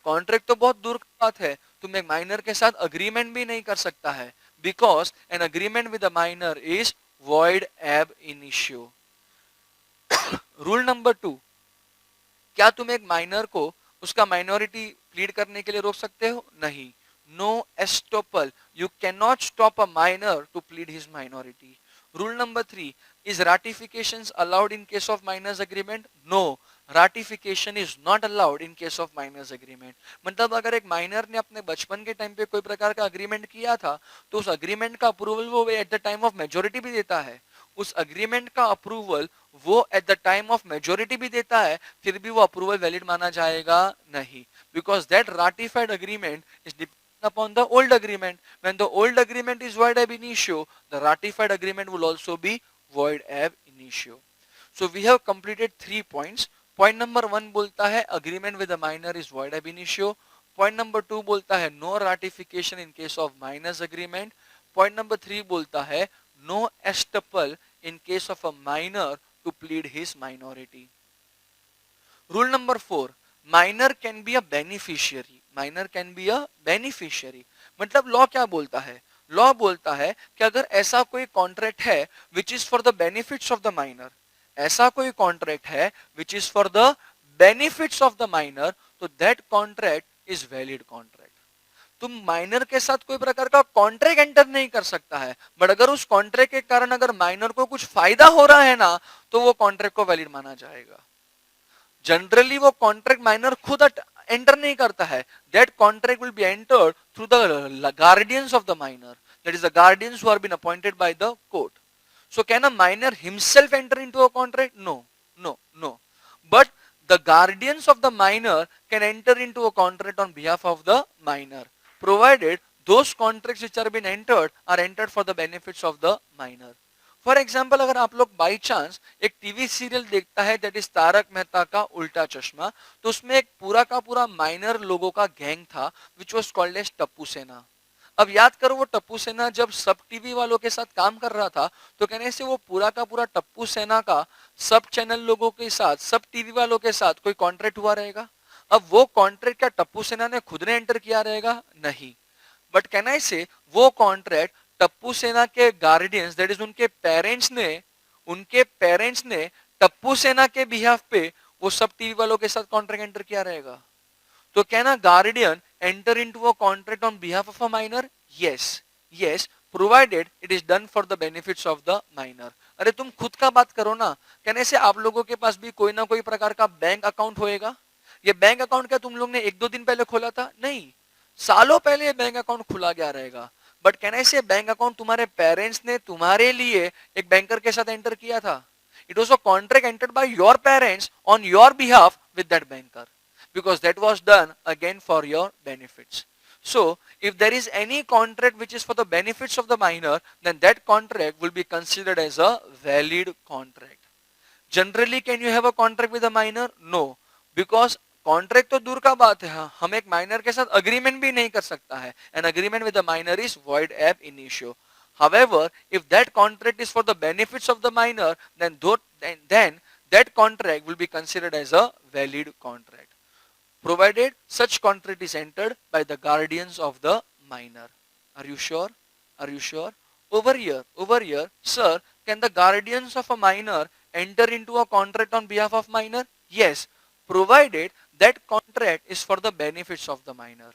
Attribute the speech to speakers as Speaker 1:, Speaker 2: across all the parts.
Speaker 1: Contract तो बहुत दूर की बात है, तुम एक माइनर के साथ अग्रीमेंट भी नहीं कर सकता है, because N agreement with a minor is void ab initio. Rule number 2, क्या तुम एक माइनर को उसका माइनॉरिटी प्लीड करने के लिए रोक सकते हो? नहीं। No estoppel, you can not stop a minor to plead his minority. Rule number 3, इज ratifications allowed in case of minors agreement? No, ratification is not allowed in case of minors agreement। मतलब अगर एक minor ने अपने बचपन के time पे कोई प्रकार का अग्रीमेंट किया था, तो उस अग्रीमेंट का अप्रूवल वो at the time of majority भी देता है। उस अग्रीमेंट का अप्रूवल वो at the time of majority भी देता है, फिर भी वो अप्रूवल वैलिड माना जाएगा नहीं, because that ratified agreement is dependent upon the old agreement. When the old agreement is void ab initio, the ratified agreement will also be void ab initio. So we have completed 3 points. Point number 1 बोलता है agreement with the minor is void ab initio. Point number 2 बोलता है no ratification in case of minors agreement. Point number 3 बोलता है no estoppel in case of a minor to plead his minority. Rule number 4, minor can be a beneficiary. Minor can be a beneficiary. मतलब law क्या बोलता है? Law बोलता है कि अगर ऐसा कोई कॉन्ट्रैक्ट है which is for the benefits of the minor, ऐसा कोई कॉन्ट्रैक्ट है which is for the benefits of the minor, तो that contract is valid contract. तुम माइनर के साथ कोई प्रकार का कॉन्ट्रैक्ट एंटर नहीं कर सकता है, बट अगर उस कॉन्ट्रैक्ट के कारण अगर माइनर को कुछ फायदा हो रहा है ना, तो वो कॉन्ट्रैक्ट को वैलिड माना जाएगा। जनरली वो कॉन्ट्रैक्ट माइनर खुद एंटर नहीं करता है, that contract will be entered through the guardians of the minor, that is the guardians who are been appointed by the court. So can a minor himself enter into a contract? No, no, no, but the guardians of the minor can enter into a contract on behalf of the minor, provided those contracts which are been entered are entered for the benefits of the minor. For example, अगर आप लोग by chance एक TV serial देखता है that is Tarak Mehta का उल्टा चश्मा, तो उसमें एक पूरा का पूरा माइनर लोगों का गैंग था which was called as Tappu Sena. अब याद करो, वो टप्पू सेना जब सब टीवी वालों के साथ काम कर रहा था, तो कहने से वो पूरा का पूरा टप्पू सेना का सब चैनल लोगों के साथ, सब टीवी वालों के साथ कोई कॉन्ट्रैक्ट हुआ रहेगा? अब वो कॉन्ट्रैक्ट क्या टप्पू सेना ने खुद ने एंटर किया रहेगा? नहीं, बट कैन आई से वो कॉन्ट्रैक्ट टप्पू सेना के गार्डियंस, दैट इज उनके पेरेंट्स ने टप्पू सेना के बिहाफ पे वो सब टीवी वालों के साथ कॉन्ट्रैक्ट एंटर किया रहेगा? तो can a guardian enter into a contract on behalf of a minor? Yes, yes, provided it is done for the benefits of the minor. अरे तुम खुद का बात करो ना, कहने से आप लोगों के पास भी कोई ना कोई प्रकार का बैंक अकाउंट होएगा। ये बैंक अकाउंट क्या तुम लोग ने एक दो दिन पहले खोला था? नहीं, सालों पहले बैंक अकाउंट खुला गया रहेगा। बट कहने से बैंक अकाउंट तुम्हारे पेरेंट्स ने तुम्हारे लिए एक बैंकर के साथ एंटर किया था। It was a contract entered by your parents on your behalf with that banker, because that was done again for your benefits. So if there is any contract which is for the benefits of the minor, then that contract will be considered as a valid contract. Generally can you have a contract with a minor? No, because contract तो दूर का बात है, हम एक minor के साथ agreement भी नहीं कर सकता है। N agreement with the minor is void ab initio. However, if that contract is for the benefits of the minor, then that contract will be considered as a valid contract, provided such contract is entered by the guardians of the minor. Are you sure? Are you sure? Over here, sir, can the guardians of a minor enter into a contract on behalf of minor? Yes, provided that contract is for the benefits of the minor.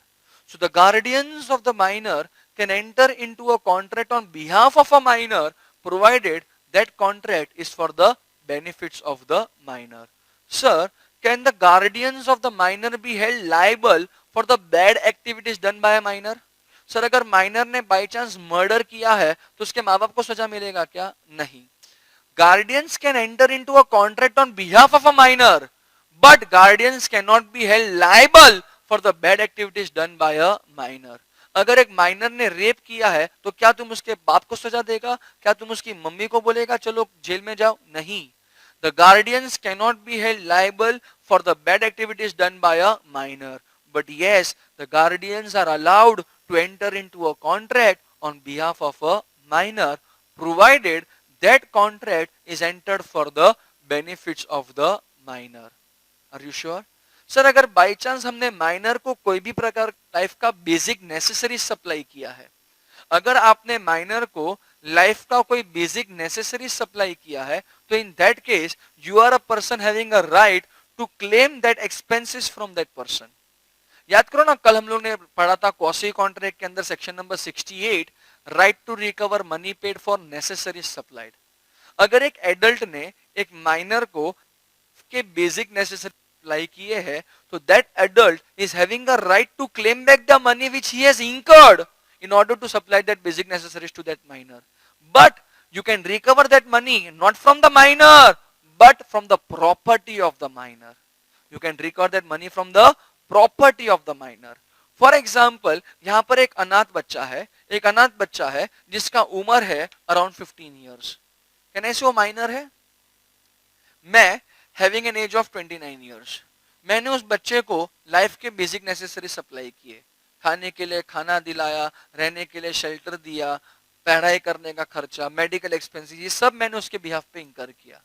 Speaker 1: So the guardians of the minor can enter into a contract on behalf of a minor, provided that contract is for the benefits of the minor. Sir, can the guardians of the minor be held liable for the bad activities done by a minor? Sir, अगर minor ने by chance murder किया है तो उसके माँ बाप को सजा मिलेगा क्या? नहीं। Guardians can enter into a contract on behalf of a minor, but guardians cannot be held liable for the bad activities done by a minor. अगर एक माइनर ने रेप किया है तो क्या तुम उसके बाप को सजा देगा? क्या तुम उसकी मम्मी को बोलेगा चलो जेल में जाओ? नहीं। The guardians cannot be held liable for the bad activities done by a minor. But yes, the guardians are allowed to enter into a contract on behalf of a minor, provided that contract is entered for the benefits of the minor. Are you sure? Sir अगर by chance हमने minor को कोई भी प्रकार life का basic necessary supply किया है, अगर आपने माइनर को लाइफ का कोई बेसिक नेसेसरी सप्लाई किया है, तो in that case you are a person having a right to claim that expenses from that person. याद करो ना, कल हम लोग ने पढ़ा था क्वासी कॉन्ट्रैक्ट के अंदर section number 68, right to recover money paid for necessary supplied. अगर एक एडल्ट ने एक माइनर को के बेसिक नेसेसरी सप्लाई किए हैं, तो that adult is having a right to claim back the money which he has incurred in order to supply that basic necessaries to that minor. But you can recover that money not from the minor but from the property of the minor. You can recover that money from the property of the minor. For example, यहाँ पर एक अनाथ बच्चा है जिसका उम्र है around 15 years. Can I say वो माइनर है? मैं having an age of 29 years, मैंने उस बच्चे को लाइफ के बेसिक नेसेसरी सप्लाई किए, खाने के लिए खाना दिलाया, रहने के लिए शेल्टर दिया, पढ़ाई करने का खर्चा, मेडिकल एक्सपेंसेस, ये सब मैंने उसके बिहाफ पे इंकर किया।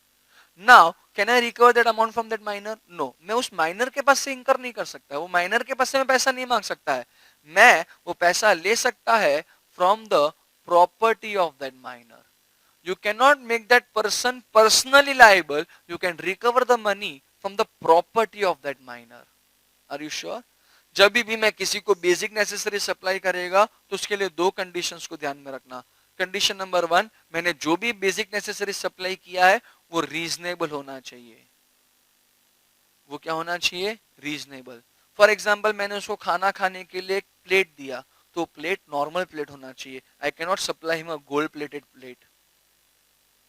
Speaker 1: Now can I recover that amount from that minor? No, मैं उस माइनर के पास से इंकर नहीं कर सकता, वो माइनर के पास से मैं पैसा नहीं मांग सकता है, मैं वो पैसा ले सकता है from the property of that minor. You cannot make that person personally liable. You can recover the money from the property of that minor. Are you sure? जब भी मैं किसी को बेसिक नेसेसरी सप्लाई करेगा तो उसके लिए दो कंडीशंस को ध्यान में रखना। कंडीशन नंबर 1, मैंने जो भी बेसिक नेसेसरी सप्लाई किया है वो रीजनेबल होना चाहिए। वो क्या होना चाहिए? रीजनेबल। फॉर एग्जाम्पल, मैंने उसको खाना खाने के लिए एक प्लेट दिया, तो प्लेट नॉर्मल प्लेट होना चाहिए। I can not supply him a gold plated plate.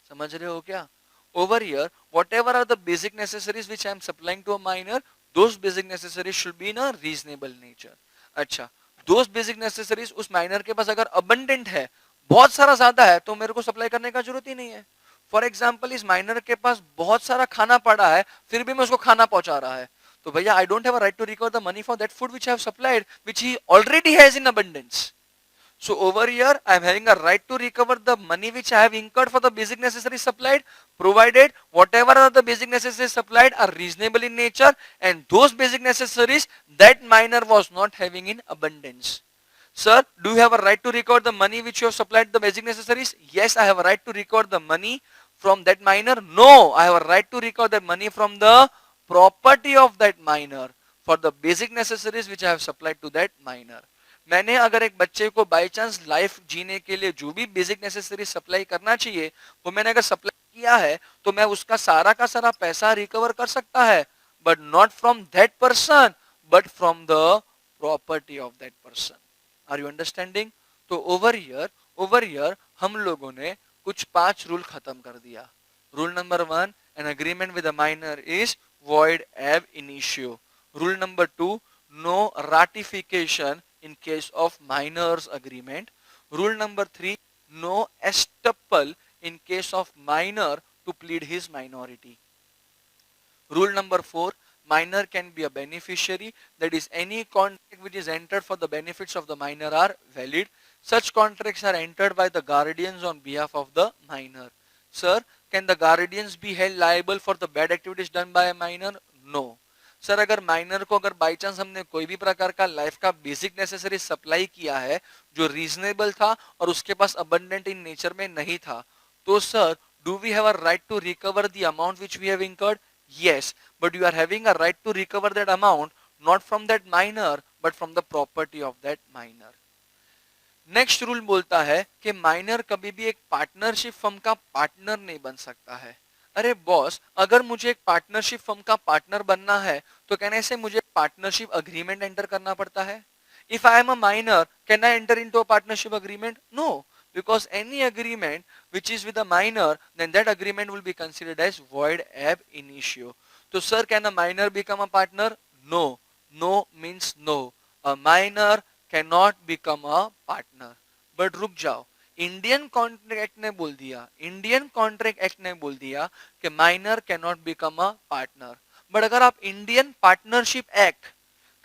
Speaker 1: समझ रहे हो क्या? Over here, whatever are the basic necessaries which I am supplying to a minor, those basic necessaries should be in a reasonable nature. अच्छा, those basic necessaries उस minor के पास अगर abundant है, बहुत सारा ज्यादा है, तो मेरे को सप्लाई करने का जरूरत ही नहीं है। फॉर एग्जाम्पल, इस माइनर के पास बहुत सारा खाना पड़ा है, फिर भी मैं उसको खाना पहुंचा रहा है, तो भैया I don't have a right to recover the money for that food which I have supplied, which he already has in abundance. So over here, I am having a right to recover the money which I have incurred for the basic necessaries supplied, provided whatever are the basic necessaries supplied are reasonable in nature, and those basic necessaries that minor was not having in abundance. Sir, do you have a right to recover the money which you have supplied the basic necessaries? Yes, I have a right to recover the money from that minor. No, I have a right to recover the money from the property of that minor for the basic necessaries which I have supplied to that minor. मैंने अगर एक बच्चे को by chance life जीने के लिए जो भी बेसिक नेसेसरी सप्लाई करना चाहिए वो मैंने अगर सप्लाई किया है, तो मैं उसका सारा का सारा पैसा रिकवर कर सकता है, but not from that person but from the property of that person. Are you understanding? तो ओवर हियर हम लोगों ने कुछ 5 रूल खत्म कर दिया। Rule number 1, an agreement with a minor is void ab initio. Rule number 2, no ratification in case of minor's agreement. Rule number 3, no estoppel in case of minor to plead his minority. Rule number 4, minor can be a beneficiary, that is any contract which is entered for the benefits of the minor are valid. Such contracts are entered by the guardians on behalf of the minor. Sir, can the guardians be held liable for the bad activities done by a minor? No. Sir अगर minor को अगर by chance हमने कोई भी प्रकार का life का basic necessary supply किया है जो रीजनेबल था और उसके पास अबंडेंट इन नेचर में नहीं था, तो sir do we have a right to recover the amount which we have incurred? Yes, but you are having a right to recover that amount not from that minor but from the property of that minor. Next rule बोलता है कि minor कभी भी एक partnership firm का partner नहीं बन सकता है। अरे बॉस, अगर मुझे एक पार्टनरशिप फर्म का पार्टनर बनना है तो कैन ऐसे मुझे पार्टनरशिप अग्रीमेंट एंटर करना पड़ता है? If I am a minor, can I enter into a partnership agreement? No, because any agreement which is with a minor, then that agreement will be considered as void ab initio. So sir, can a minor become a partner? No. No means no. A minor cannot become a partner. But रुक जाओ, Indian contract act ने बोल दिया कि minor can not become a partner. But अगर आप Indian partnership act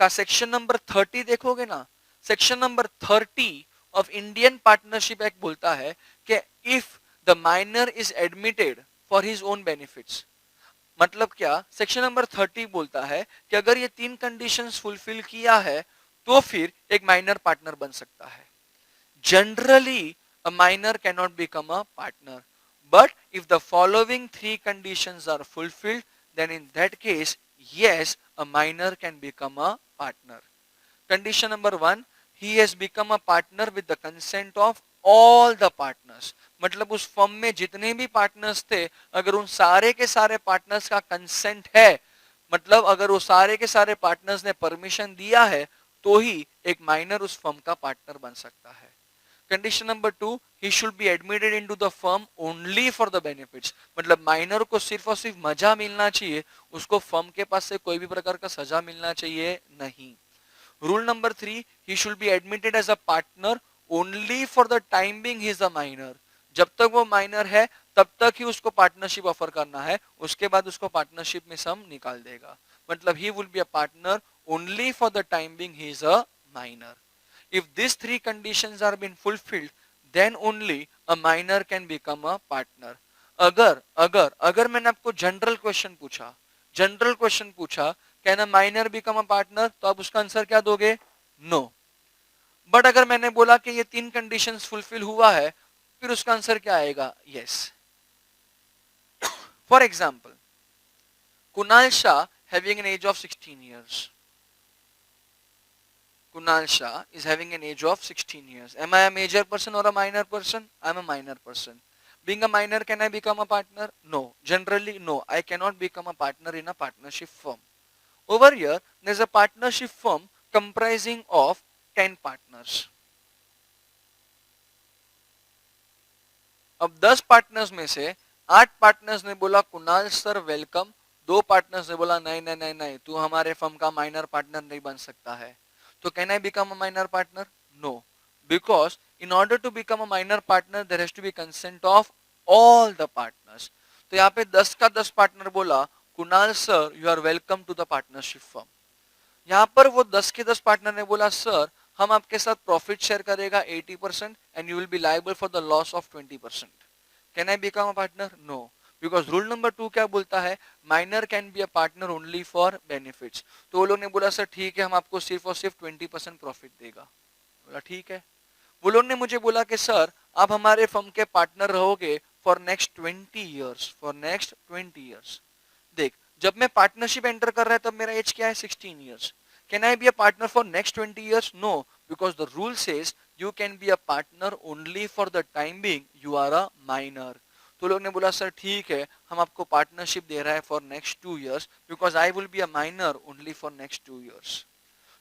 Speaker 1: का section number 30 देखोगे ना, section number 30 of Indian partnership act बोलता है कि if the minor is admitted for his own benefits, मतलब क्या, सेक्शन नंबर 30 बोलता है कि अगर ये तीन कंडीशंस फुलफिल किया है तो फिर एक माइनर पार्टनर बन सकता है. Generally, a minor cannot become a partner. But if the following three conditions are fulfilled, then in that case, yes, a minor can become a partner. Condition number one, he has become a partner with the consent of all the partners. मतलब उस firm में जितने भी partners थे, अगर उन सारे के सारे पार्टनर्स का कंसेंट है, मतलब अगर वो सारे के सारे पार्टनर्स ने परमिशन दिया है, तो ही एक माइनर उस फर्म का पार्टनर बन सकता है. Condition number two, he should be admitted into the firm only for the benefits. मतलब माइनर को सिर्फ और सिर्फ मजा मिलना चाहिए, उसको फर्म के पास से कोई भी प्रकार का सजा मिलना चाहिए नहीं. Rule number three, he should be admitted as a partner only for the time being he is a minor. जब तक वो माइनर है तब तक ही उसको पार्टनरशिप ऑफर करना है, उसके बाद उसको पार्टनरशिप में सम निकाल देगा. मतलब he will be a partner only for the time being he is a minor. If these three conditions are been fulfilled, then only a minor can become a partner. अगर अगर अगर मैंने आपको जनरल क्वेश्चन पूछा, can a minor become a partner, तो आप उसका answer क्या दोगे? नो. बट अगर मैंने बोला कि ये तीन कंडीशंस फुलफिल हुआ है, फिर उसका आंसर क्या आएगा? Yes. For example, Kunal Shah having an age of 16 years. Kunal Shah is having an age of 16 years. Am I a major person or a minor person? I am a minor person. Being a minor, can I become a partner? No. Generally, no. I cannot become a partner in a partnership firm. Over here, there is a partnership firm comprising of 10 partners. अब 10 partners में से 8 partners ने बोला Kunal sir welcome, 2 partners ने बोला नहीं नहीं नहीं नहीं, तू हमारे फर्म का माइनर पार्टनर नहीं बन सकता है. तो can I become a minor partner? No. Because in order to become a minor partner there has to be consent of all the partners. तो यहाँ पे 10 का 10 पार्टनर बोला Kunal sir you are welcome to the partnership firm. यहाँ पर वो 10 के 10 partner ने बोला सर हम आपके साथ प्रॉफिट शेयर करेगा 80% and you will be liable for the loss of 20%. Can I become a partner? No. Because rule number 2 क्या बोलता है? Minor can be a partner only for benefits. तो वो लोग ने बोला सर ठीक है, हम आपको सिर्फ और सिर्फ 20% प्रॉफिट देगा. बोला ठीक है. वो लोग ने मुझे बोला कि सर आप हमारे फर्म के पार्टनर रहोगे for next 20 years. For next 20 years. देख, जब मैं पार्टनरशिप एंटर कर रहा है तब मेरा एज क्या है? 16 years. Can I be a partner for next 20 years? No, because the rule says you can be a partner only for the time being you are a minor. तो लोग ने बोला सर ठीक है, हम आपको पार्टनरशिप दे रहा है for next 2 years because I will be a minor only for next 2 years.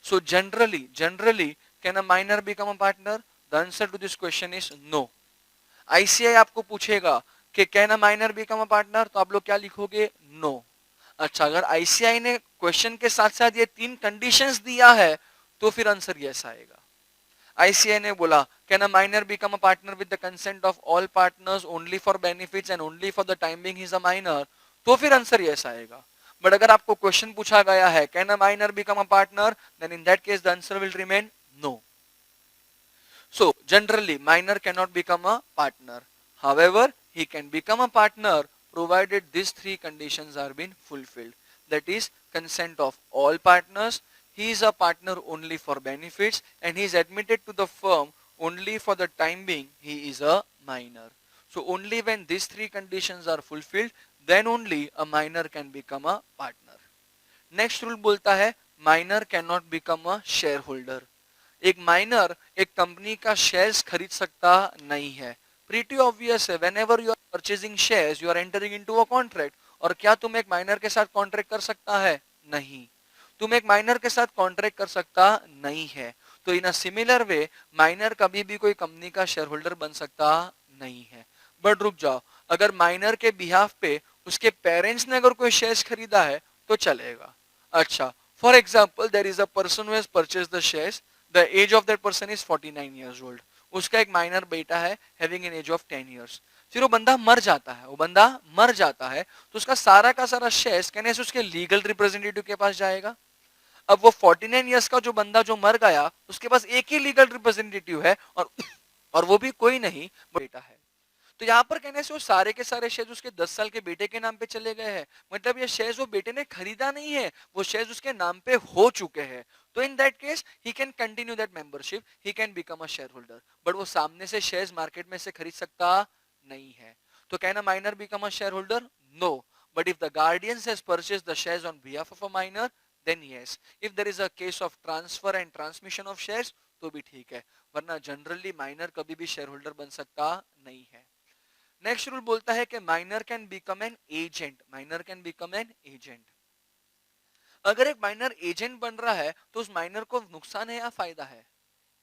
Speaker 1: So generally, can a minor become a partner? The answer to this question is no. ICI आपको पूछेगा कि can a minor become a partner, तो आप लोग क्या लिखोगे? No. अच्छा, अगर आईसीआई ने क्वेश्चन के साथ साथ ये तीन कंडीशंस दिया है तो फिर आंसर यस आएगा. आईसीआई ने बोला can a minor become a partner with the consent of all partners only for benefits and only for the time being he is a minor, तो फिर आंसर यस आएगा. बट अगर आपको question पूछा गया है can a minor become a partner, then in that case the answer will remain no. So generally minor cannot become a partner. However, he can become a partner provided these three conditions are being fulfilled. That is consent of all partners, he is a partner only for benefits and he is admitted to the firm only for the time being he is a minor. So only when these three conditions are fulfilled then only a minor can become a partner. Next rule बोलता है minor cannot become a shareholder. एक minor एक company का shares खरीद सकता नहीं है. Pretty obvious है, whenever you are purchasing shares you are entering into a contract. और क्या तुम एक माइनर के साथ कॉन्ट्रैक्ट कर सकता है? नहीं. तुम एक माइनर के साथ कॉन्ट्रैक्ट कर सकता नहीं है. तो इन अ सिमिलर वे माइनर कभी भी कोई कंपनी का शेयर होल्डर बन सकता नहीं है. बट रुक जाओ, अगर माइनर के बिहाफ पे उसके पेरेंट्स ने अगर कोई शेयर्स खरीदा है तो चलेगा. अच्छा, for example there is a person who has purchased the shares. The age of that person is 49 years old. उसका एक माइनर बेटा है having an age of 10 years. फिर वो बंदा मर जाता है तो उसका सारा का सारा शेयर्स कहने से उसके लीगल रिप्रेजेंटेटिव के पास जाएगा. अब वो 49 इयर्स का जो बंदा जो मर गया उसके पास एक ही लीगल रिप्रेजेंटेटिव है और वो भी कोई नहीं बेटा है. तो यहाँ पर कहने से वो सारे के सारे शेयर्स उसके 10 साल के बेटे के नाम पे चले गए हैं, मतलब ये शेयर्स वो बेटे ने खरीदा नहीं है, वो शेयर्स उसके नाम पे हो चुके हैं। तो in that case he can continue that membership, he can become a share holder, but वो सामने से शेयर्स मार्केट में से खरीद सकता नहीं है। तो can a minor become a shareholder? No, but if the guardians has purchased the shares on behalf of a minor, then yes. If there is a case of transfer and transmission of shares तो भी ठीक है, वरना generally minor कभी भी share holder बन सकता नहीं है। नेक्स्ट रूल बोलता है कि minor can become an agent, minor can become an agent. अगर एक माइनर एजेंट बन रहा है तो उस माइनर को नुकसान है या फायदा है?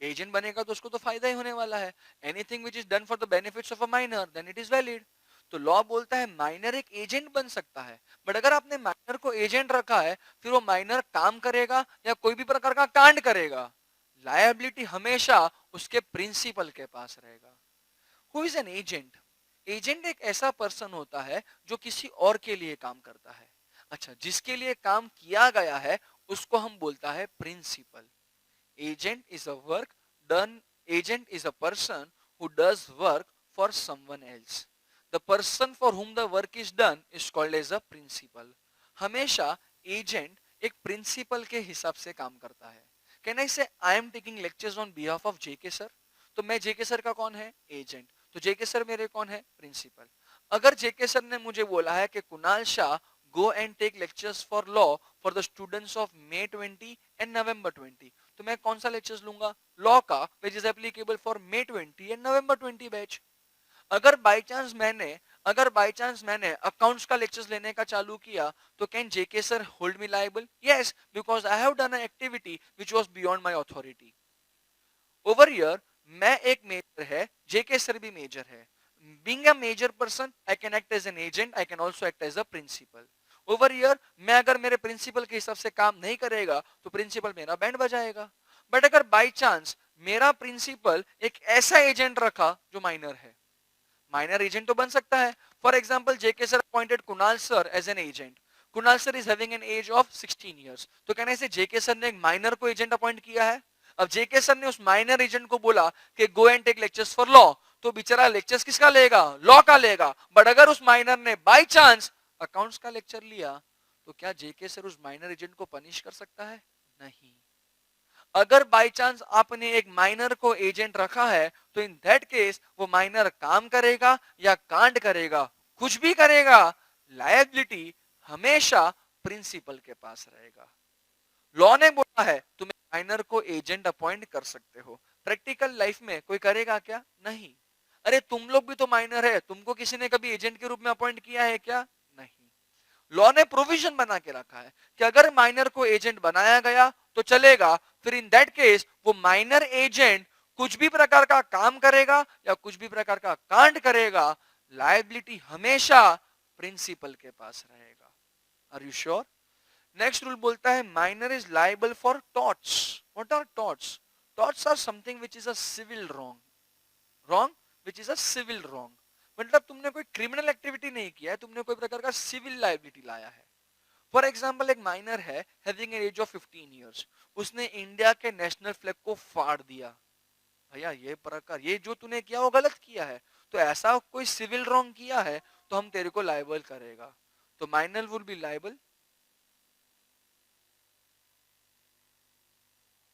Speaker 1: एजेंट बनेगा तो उसको तो फायदा ही होने वाला है। Anything which is done for the benefits of a minor then it is valid. तो लॉ बोलता है माइनर एक एजेंट बन सकता है, बट अगर आपने माइनर को एजेंट रखा है फिर वो माइनर काम करेगा या कोई भी प्रकार का कांड करेगा, लायबिलिटी हमेशा उसके प्रिंसिपल के पास रहेगा। Who is an agent? Agent एक ऐसा पर्सन होता है जो किसी और के लिए काम करता है। अच्छा, जिसके लिए काम किया गया है उसको हम बोलता है principal. Agent is a work done, agent is a person who does work for someone else. The person for whom the work is done is called as a principal। हमेशा एजेंट एक प्रिंसिपल के हिसाब से काम करता है। Can I से I am taking lectures on behalf of JK sir, तो मैं जेके सर का कौन है? एजेंट। तो जेके सर मेरे कौन है? प्रिंसिपल। अगर जेके सर ने मुझे बोला है कि Kunal Shah go and take lectures for law for the students of May 20 and November 20, तो मैं कौन सा लेक्चर्स लूंगा? लॉ का, which is applicable for May 20 and November 20 batch. अगर बाय चांस मैंने अकाउंट्स का लेक्चर्स लेने का चालू किया तो can JK sir hold me liable? Yes, because I have done an activity which was beyond my authority. Over here मैं एक मेजर है, जेके सर भी मेजर है। Being a major person I can act as an agent, I can also act as a principal. Over here मैं अगर मेरे principal के हिसाब से काम नहीं करेगा तो प्रिंसिपल मेरा बैंड बजाएगा। बट अगर बाय चांस मेरा प्रिंसिपल एक ऐसा एजेंट रखा जो माइनर है, माइनर एजेंट तो बन सकता है। For example JK sir appointed Kunal sir as an agent. Kunal sir is having an age of 16 years, तो कहने से जेके सर ने एक माइनर को एजेंट अपॉइंट किया है। अब जेके सर ने उस माइनर एजेंट को बोला कि go and take lectures for law, तो बेचारा लेक्चर्स किसका लेगा? लॉ का लेगा। बट अगर उस माइनर ने बाय चांस अकाउंट्स का लेक्चर लिया तो क्या जेके सर उस माइनर एजेंट को पनिश कर सकता है? नहीं। अगर बाय चांस आपने एक माइनर को एजेंट रखा है तो इन दैट केस वो माइनर काम करेगा या कांड करेगा, कुछ भी करेगा, लायबिलिटी हमेशा प्रिंसिपल के पास रहेगा। लॉ ने बोला है तुम माइनर को एजेंट अपॉइंट कर सकते हो, प्रैक्टिकल लाइफ में कोई करेगा क्या? नहीं। अरे तुम लोग भी तो माइनर है, तुमको किसी ने कभी एजेंट के रूप में अपॉइंट किया है क्या? नहीं। लॉ ने प्रोविजन बना के रखा है कि अगर माइनर को एजेंट बनाया गया तो चलेगा, फिर इन दैट केस वो माइनर एजेंट कुछ भी प्रकार का काम करेगा या कुछ भी प्रकार का कांड करेगा, लायबिलिटी हमेशा प्रिंसिपल के पास रहेगा। Are you sure? Next rule बोलता है minor is liable for torts. What are torts? Torts are something which is a civil wrong, wrong which is a civil wrong, मतलब तुमने कोई क्रिमिनल एक्टिविटी नहीं किया है, तुमने कोई प्रकार का सिविल लायबिलिटी लाया है। फॉर एग्जाम्पल एक माइनर है having an age of 15 years, उसने इंडिया के नेशनल फ्लैग को फाड़ दिया। भैया ये प्रकार, ये जो तूने किया वो गलत किया है, तो ऐसा कोई सिविल रॉन्ग किया है तो हम तेरे को लायबल करेगा। तो minor will be liable,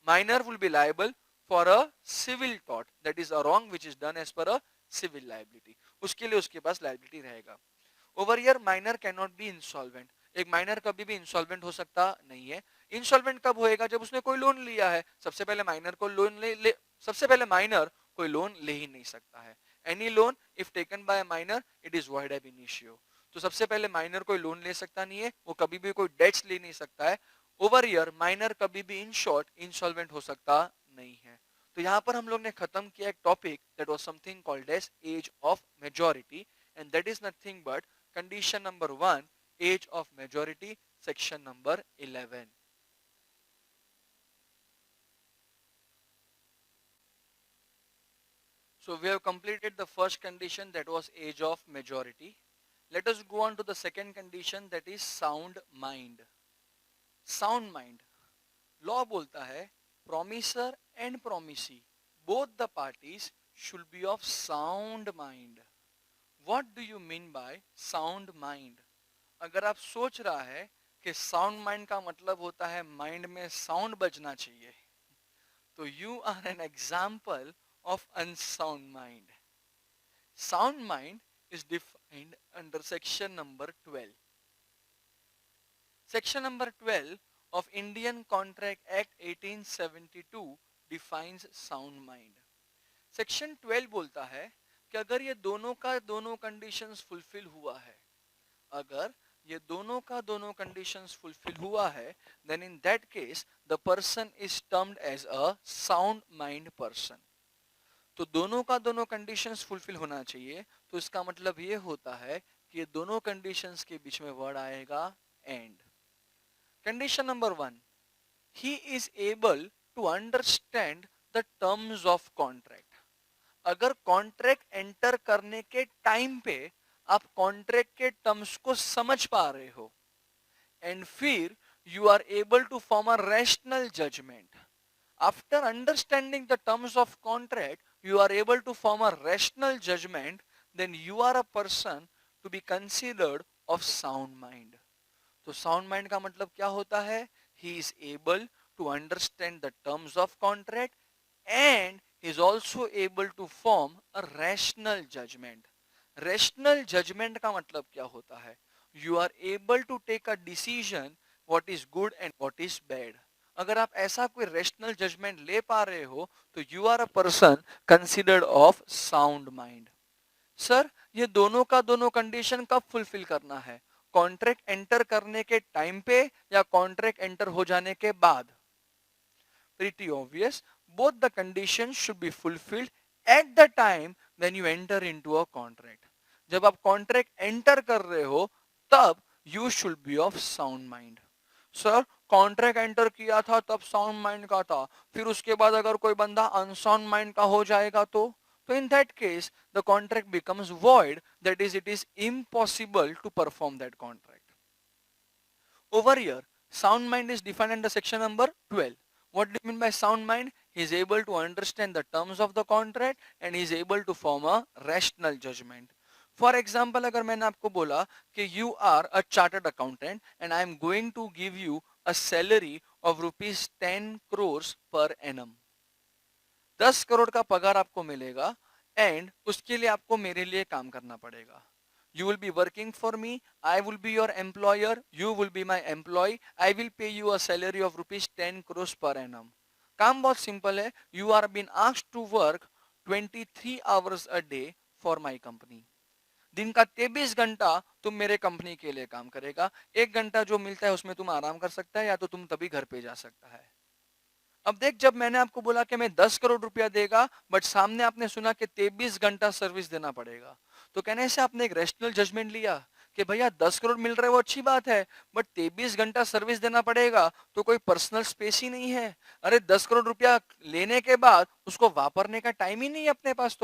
Speaker 1: minor will be liable for a civil tort, that is a wrong which is done as per a civil liability, उसके लिए उसके पास liability रहेगा। Over year minor can not B insolvent, एक minor कभी भी insolvent हो सकता नहीं है। इंसॉल्वेंट कब होएगा? जब उसने कोई लोन लिया है। सबसे पहले माइनर को लोन ले सबसे पहले माइनर कोई लोन ले ही नहीं सकता है। Any loan if taken by minor it is void ab initio. तो सबसे पहले माइनर कोई लोन ले सकता नहीं है, वो कभी भी कोई डेट्स ले नहीं सकता है। ओवर ईयर माइनर कभी भी इन शॉर्ट इंसॉल्वेंट हो सकता नहीं है। तो यहाँ पर हम लोग ने खत्म किया एक topic that was something called as age of majority, and that is nothing but condition number 1, age of majority, section number 11. So we have completed the first condition, that was age of majority. Let us go on to the second condition, that is sound mind. Sound mind, law बोलता है promiser and promisee both the parties should be of sound mind. What do you mean by sound mind? अगर आप सोच रहा है कि sound mind का मतलब होता है माइंड में साउंड बजना चाहिए, तो you are an example of unsound mind. Sound mind is defined under section number 12. Section number 12 of Indian Contract Act 1872 defines sound mind. Section 12 बोलता है कि अगर ये दोनों का दोनों कंडीशंस फुलफिल हुआ है, अगर ये दोनों का दोनों कंडीशंस फुलफिल हुआ है, then in that case the person is termed as a sound mind person. तो दोनों का दोनों कंडीशंस फुलफिल होना चाहिए, तो इसका मतलब ये होता है कि ये दोनों कंडीशंस के बीच में वर्ड आएगा and. Condition number 1, he is able to understand the terms of contract. अगर कॉन्ट्रैक्ट एंटर करने के टाइम पे आप कॉन्ट्रैक्ट के टर्म्स को समझ पा रहे हो, एंड फिर you are able to form a rational judgement. After understanding the terms of contract, you are able to form a rational judgment, then you are a person to be considered of sound mind. तो sound mind का मतलब क्या होता है? He is able to understand the terms of contract and he is also able to form a rational judgment. Rational judgment का मतलब क्या होता है? You are able to take a decision what is good and what is bad. अगर आप ऐसा कोई rational judgement ले पा रहे हो, तो you are a person considered of sound mind. Sir, ये दोनों का दोनों कंडीशन कब फुलफिल करना है? कॉन्ट्रैक्ट एंटर करने के टाइम पे या कॉन्ट्रैक्ट एंटर हो जाने के बाद? Pretty obvious. Both the conditions should be fulfilled at the time when you enter into a contract. जब आप कॉन्ट्रैक्ट एंटर कर रहे हो, तब you should be of sound mind. Sir, contract enter किया था तब साउंड माइंड का था, फिर उसके बाद अगर कोई बंदा अनसाउंड माइंड का हो जाएगा तो in that case the contract becomes void, that is it is impossible to perform that contract. Over here, sound mind is defined under section number 12. What do you mean by sound mind? He is able to understand the terms of the contract and he is able to form a rational judgment. For example, अगर मैंने आपको बोला कि you are a chartered accountant and I am going to give you a salary of rupees 10 crores per annum. 10 crore का पगार आपको मिलेगा and उसके लिए आपको मेरे लिए काम करना पड़ेगा. You will be working for me, I will be your employer, you will be my employee, I will pay you a salary of rupees 10 crores per annum. काम बहुत सिंपल है. You are being asked to work 23 hours a day for my company. दिन का 23 घंटा तुम मेरे company के लिए काम करेगा. 1 घंटा जो मिलता है उसमें तुम आराम कर सकता है या तो तुम तभी घर पे जा सकता है. अब देख, जब मैंने आपको बोला कि मैं 10 करोड़ रुपया देगा, बट सामने आपने सुना कि 23 घंटा सर्विस देना पड़ेगा, तो कहने से आपने एक रैशनल जजमेंट लिया कि भैया 10 करोड़ मिल रहा है वो अच्छी बात है, बट 23 घंटा सर्विस देना पड़ेगा तो कोई पर्सनल स्पेस ही नहीं है. अरे 10 करोड़ रुपया लेने के बाद उसको वापरने का टाइम ही नहीं है अपने पास.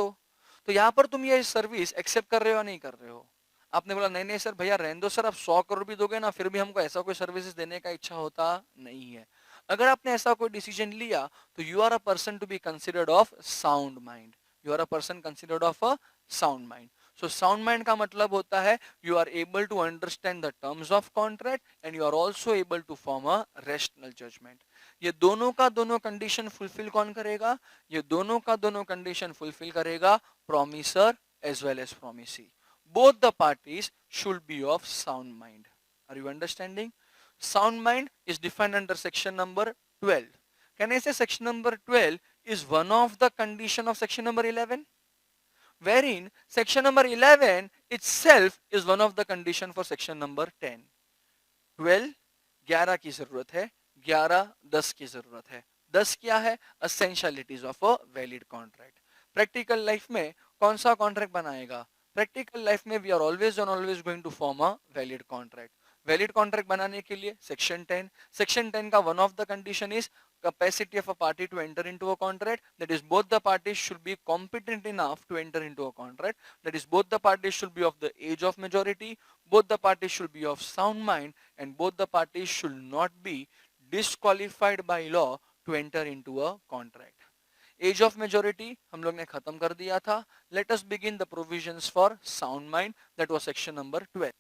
Speaker 1: तो यहाँ पर तुम ये सर्विस एक्सेप्ट कर रहे हो या नहीं कर रहे हो? आपने बोला नहीं नहीं सर, भैया रहने दो सर, आप 100 करोड़ भी दोगे ना, फिर भी हमको ऐसा कोई सर्विसेज देने का इच्छा होता नहीं है. अगर आपने ऐसा कोई डिसीजन लिया तो you are a person to be considered of sound mind. You are a person considered of a sound mind. So sound mind का मतलब होता है you are able to understand the terms of contract and you are also able to form a rational judgement. ये दोनों का दोनों condition fulfil कौन करेगा? ये दोनों का दोनों कंडीशन फुलफिल करेगा promiser as well as promisee. Both the parties should be of sound mind. Are you understanding? Sound mind is defined under section number 12. Can I say section number 12 is one of the condition of section number 11? Wherein section number 11 itself is one of the condition for section number 10. 12 11 की जरूरत है, 11 10 की जरूरत है. 10 क्या है? Essentialities of a valid contract. Practical life में कौन सा कॉन्ट्रैक्ट बनाएगा? प्रैक्टिकल लाइफ में we are always and always going to form a valid contract. Valid contract बनाने के लिए सेक्शन 10 का one of the condition is capacity of a party to enter into a contract, that is both the parties should be competent enough to enter into a contract, that is both the parties should be of the age of majority, both the parties should be of sound mind, and both the parties should not be disqualified by law to enter into a contract. Age of majority हम लोग ने खत्म कर दिया था. Let us begin the provisions for sound mind. That was section number 12.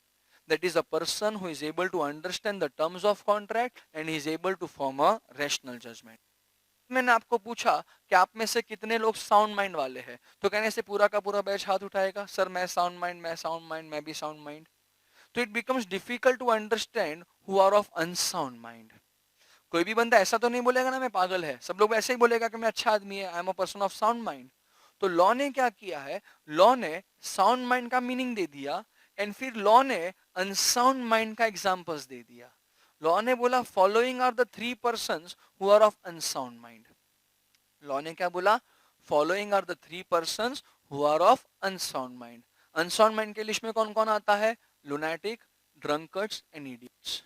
Speaker 1: That is a person who is able to understand the terms of contract and he is able to form a rational judgment. मैंने आपको पूछा कि आप में से कितने लोग sound mind वाले हैं, तो कहने से पूरा का पूरा बैच हाथ उठाएगा, सर मैं साउंड माइंड, मैं साउंड माइंड, मैं भी साउंड माइंड. तो it becomes difficult to understand who are of unsound mind. कोई भी बंदा ऐसा तो नहीं बोलेगा ना मैं पागल है, सब लोग ऐसे ही बोलेगा कि मैं अच्छा आदमी है, I am a person of sound mind. तो लॉ ने क्या किया है, लॉ ने साउंड माइंड का मीनिंग दे दिया एंड फिर लॉ ने अनसाउंड माइंड का एग्जांपल्स दे दिया. लॉ ने बोला following are the three persons who are of unsound mind. Law ने क्या बोला, following are the three persons who are of unsound mind. Unsound mind के लिस्ट में कौन कौन आता है, lunatic, drunkards and idiots.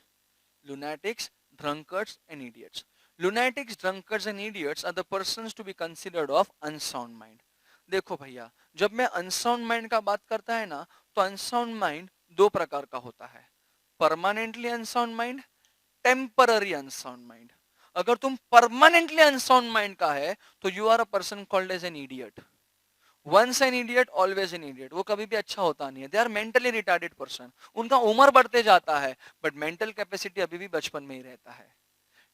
Speaker 1: lunatics, drunkards and idiots. Lunatics, drunkards and idiots are the persons to be considered of unsound mind. देखो भैया, जब मैं अनसाउंड माइंड का बात करता है ना, तो अनसाउंड माइंड दो प्रकार का होता है, permanently unsound mind, temporary unsound mind. अगर तुम परमानेंटली अनसाउंड माइंड का है तो you are a person called as an idiot. Once an idiot always an idiot. वो कभी भी अच्छा होता नहीं है. They are mentally retarded person. उनका उम्र बढ़ते जाता है बट मेंटल कैपेसिटी अभी भी बचपन में ही रहता है.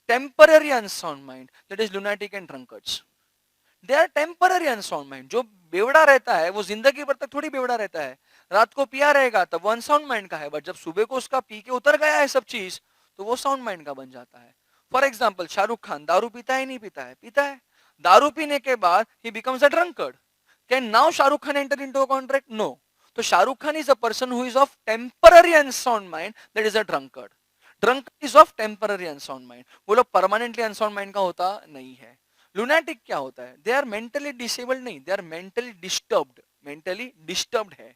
Speaker 1: Temporary unsound mind, that is lunatic and drunkards. They are temporary unsound mind. जो बेवड़ा रहता है वो जिंदगी भर तक थोड़ी बेवड़ा रहता है. रात को पिया रहेगा तब वो अनसाउंड माइंड का है, बट जब सुबह को उसका पी के उतर गया है सब चीज, तो वो साउंड माइंड का बन जाता है. फॉर एग्जाम्पल शाहरुख खान दारू पीता है नहीं पीता है, पीता है. दारू पीने के बाद ही becomes a drunkard. Can now Shah Rukh Khan enter into a contract? No. So Shah Rukh Khan is a person who is of temporary unsound mind, that is a drunkard. Drunkard is of temporary unsound mind. वो लोग permanently unsound mind का होता नहीं है. Lunatic क्या होता है? They are mentally disabled नहीं, they are mentally disturbed. Mentally disturbed है.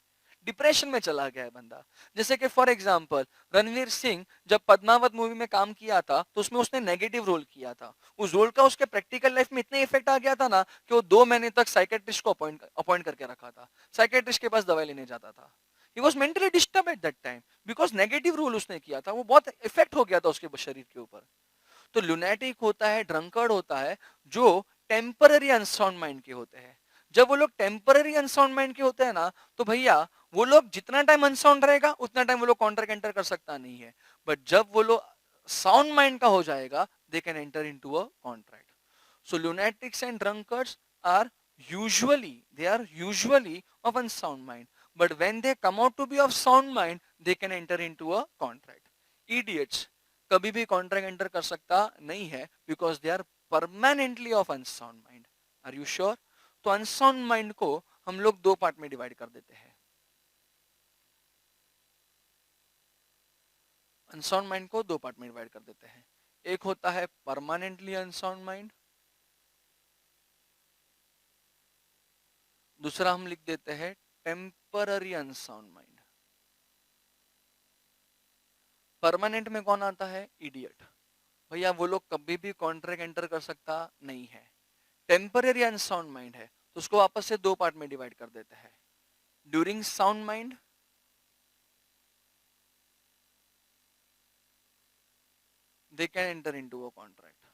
Speaker 1: डिप्रेशन में चला गया है बंदा. जैसे कि फॉर एग्जाम्पल रणवीर सिंह जब पद्मावत मूवी में काम किया था तो उसमें उसने नेगेटिव रोल किया था. उस रोल का उसके प्रैक्टिकल लाइफ में इतना इफेक्ट आ गया था ना कि वो 2 महीने तक साइकेट्रिस्ट को अपॉइंट करके रखा था. साइकेट्रिस्ट के पास दवाई लेने जाता था. He was mentally disturbed at that time because negative role उसने किया था. वो बहुत इफेक्ट हो गया था उसके शरीर के ऊपर. तो लुनेटिक होता है, ड्रंकर्ड होता है जो टेम्पररी अनसाउंड माइंड के होते हैं. जब वो लोग टेम्पररी अनसाउंड माइंड के होते हैं ना, तो भैया वो लोग जितना टाइम अनसाउंड रहेगा उतना टाइम वो लोग कॉन्ट्रैक्ट एंटर कर सकता नहीं है. बट जब वो लोग साउंड माइंड का हो जाएगा they can enter into a contract. So lunatics and drunkards are usually of unsound mind, but when they come out to be of sound mind they can enter into a contract. Idiots कभी भी contract enter कर सकता नहीं है because they are permanently of unsound mind. Are you sure? तो unsound mind को हम लोग दो पार्ट में डिवाइड कर देते हैं. अनसाउंड माइंड को दो पार्ट में डिवाइड कर देते हैं. एक होता है परमानेंटली अनसाउंड माइंड, दूसरा हम लिख देते हैं टेम्पररी अनसाउंड माइंड. परमानेंट में कौन आता है? इडियट. भैया वो लोग कभी भी कॉन्ट्रैक्ट एंटर कर सकता नहीं है. टेम्पररी अनसाउंड माइंड है तो उसको वापस से दो पार्ट में डिवाइड कर देते हैं. During sound mind they can enter into a contract.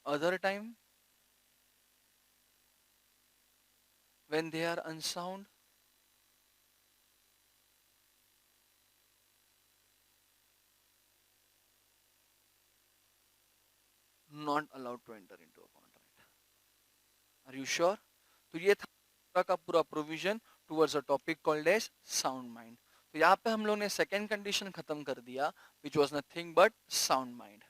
Speaker 1: Other time when they are unsound not allowed to enter into a contract. Are you sure? तो ये था पूरा का पूरा provision towards a topic called as sound mind. तो यहाँ पे हम लोग ने सेकेंड कंडीशन खत्म कर दिया which was nothing but sound mind.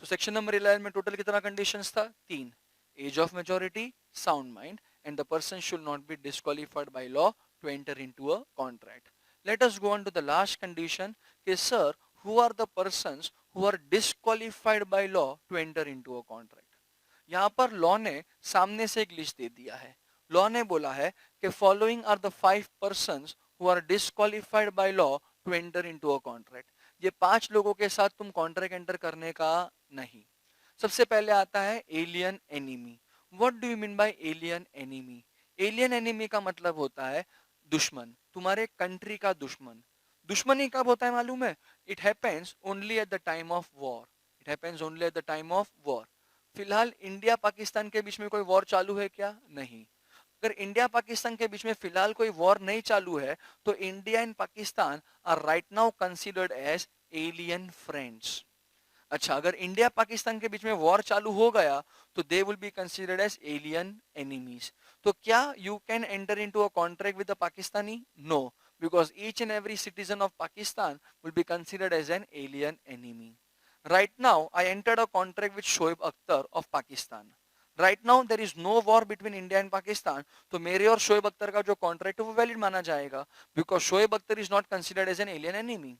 Speaker 1: तो सेक्शन नंबर 11 में टोटल कितना कंडीशंस था? 3. Age of majority, sound mind and the person should not be disqualified by law to enter into a contract. Let us go on to the last condition कि sir who are the persons who are disqualified by law to enter into a contract. यहाँ पर law ने सामने से एक list दे दिया है. Law ने बोला है कि following are the 5 persons who are disqualified by law to enter into a contract. ये 5 लोगों के साथ तुम कॉन्ट्रैक्ट एंटर करने का नहीं. सबसे पहले आता है alien enemy. What do you mean bye alien enemy? Alien enemy का मतलब होता है दुश्मन, तुम्हारे कंट्री का दुश्मन. दुश्मनी कब होता है मालूम है? It happens only at the time of war. It happens only at the time of war. फिलहाल इंडिया पाकिस्तान के बीच में कोई वॉर चालू है क्या? नहीं। अगर इंडिया पाकिस्तान के बीच में फिलहाल कोई वॉर नहीं चालू है तो India and Pakistan are right now considered as alien friends. अच्छा, अगर इंडिया पाकिस्तान के बीच में वॉर चालू हो गया तो they will be considered as alien enemies. तो क्या you can enter into a contract with the Pakistani? No, because each and every citizen of Pakistan will be considered as an alien enemy. Right now I entered a contract with Shoaib Akhtar of Pakistan. Right now there is no war between India and Pakistan, तो मेरे और शोएब अख्तर का जो contract है वो valid माना जाएगा, because Shoaib Akhtar is not considered as an alien enemy.